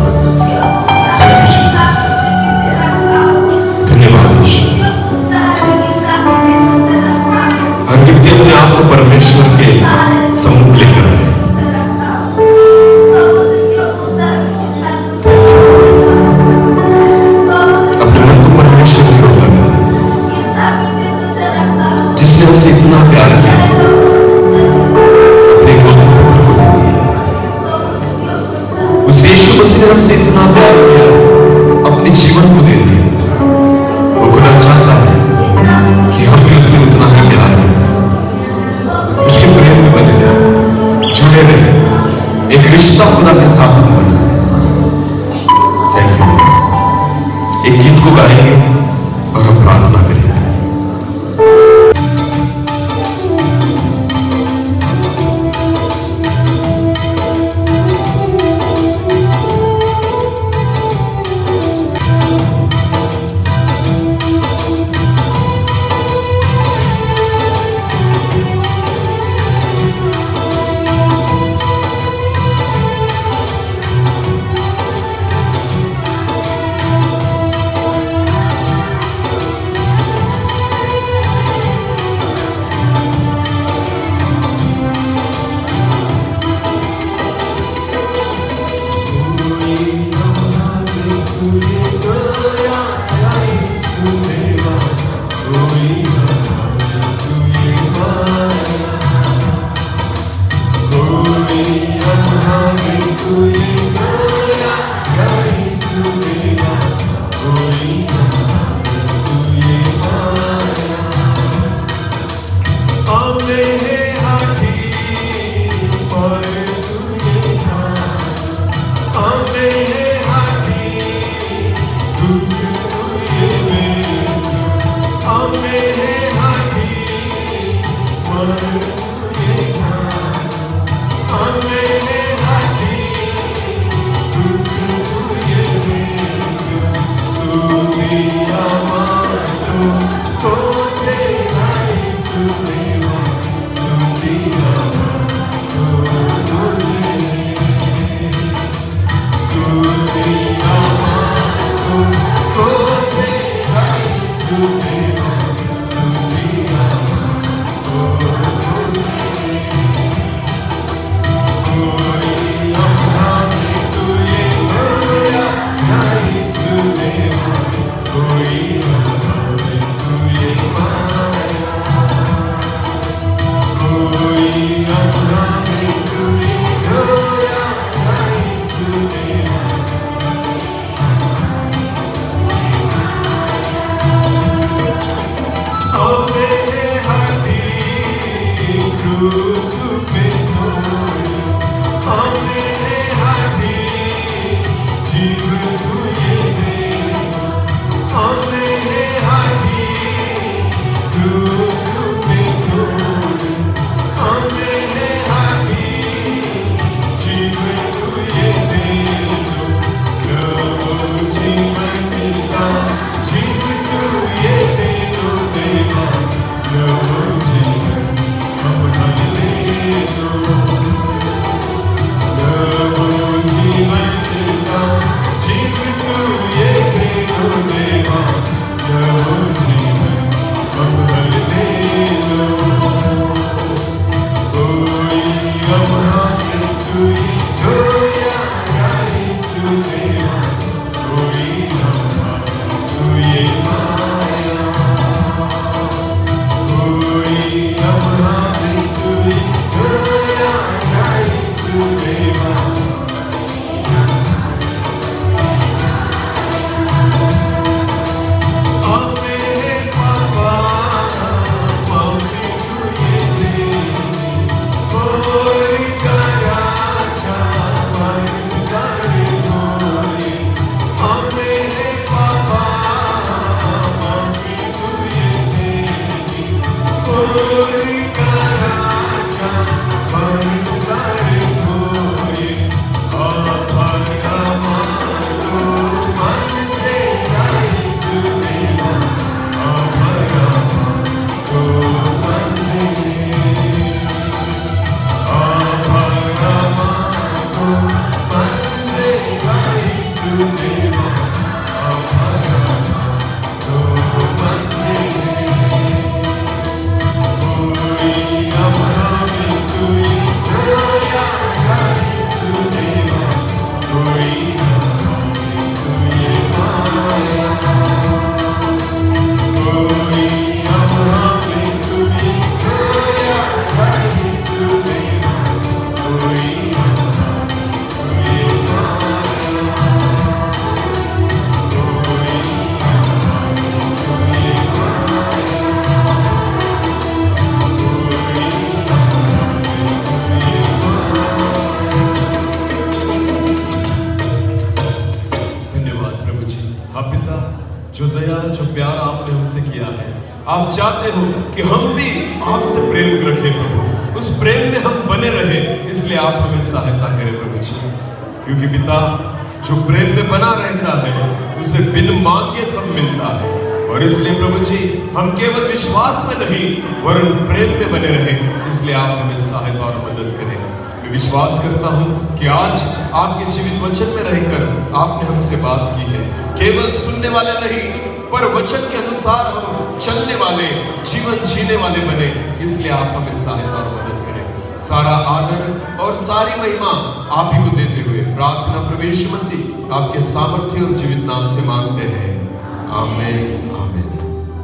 से इतना प्यार किया, अपने जीवन को दे दिया। वो खुदा चाहता है कि हम भी उससे उतना ही प्यार करें, उसके प्रेम में बने रहें, जुड़े रहें, एक रिश्ता खुदा के साथ बना। Thank you. एक गीत को गाएंगे और हम प्रार्थना करेंगे। आप चाहते हो कि हम भी आपसे प्रेम रखें प्रभु, उस प्रेम में हम बने रहे, इसलिए आप हमें सहायता करें प्रभु जी। क्योंकि पिता जो प्रेम में बना रहता है उसे बिन मांगे सब मिलता है, और इसलिए प्रभु जी हम केवल विश्वास में नहीं वरन प्रेम में बने रहे, इसलिए आप हमें सहायता और मदद करें। मैं विश्वास करता हूँ कि आज आपके जीवित वचन में रहकर आपने हमसे बात की है, केवल सुनने वाले नहीं पर वचन के अनुसार हम चलने वाले, जीवन जीने वाले बने, इसलिए आप हमें सहायता और मदद करें। सारा आदर और सारी महिमा आप ही को देते हुए प्रार्थना प्रभु यीशु मसीह आपके सामर्थ्य और जीवित नाम से मांगते हैं, आमीन आमीन।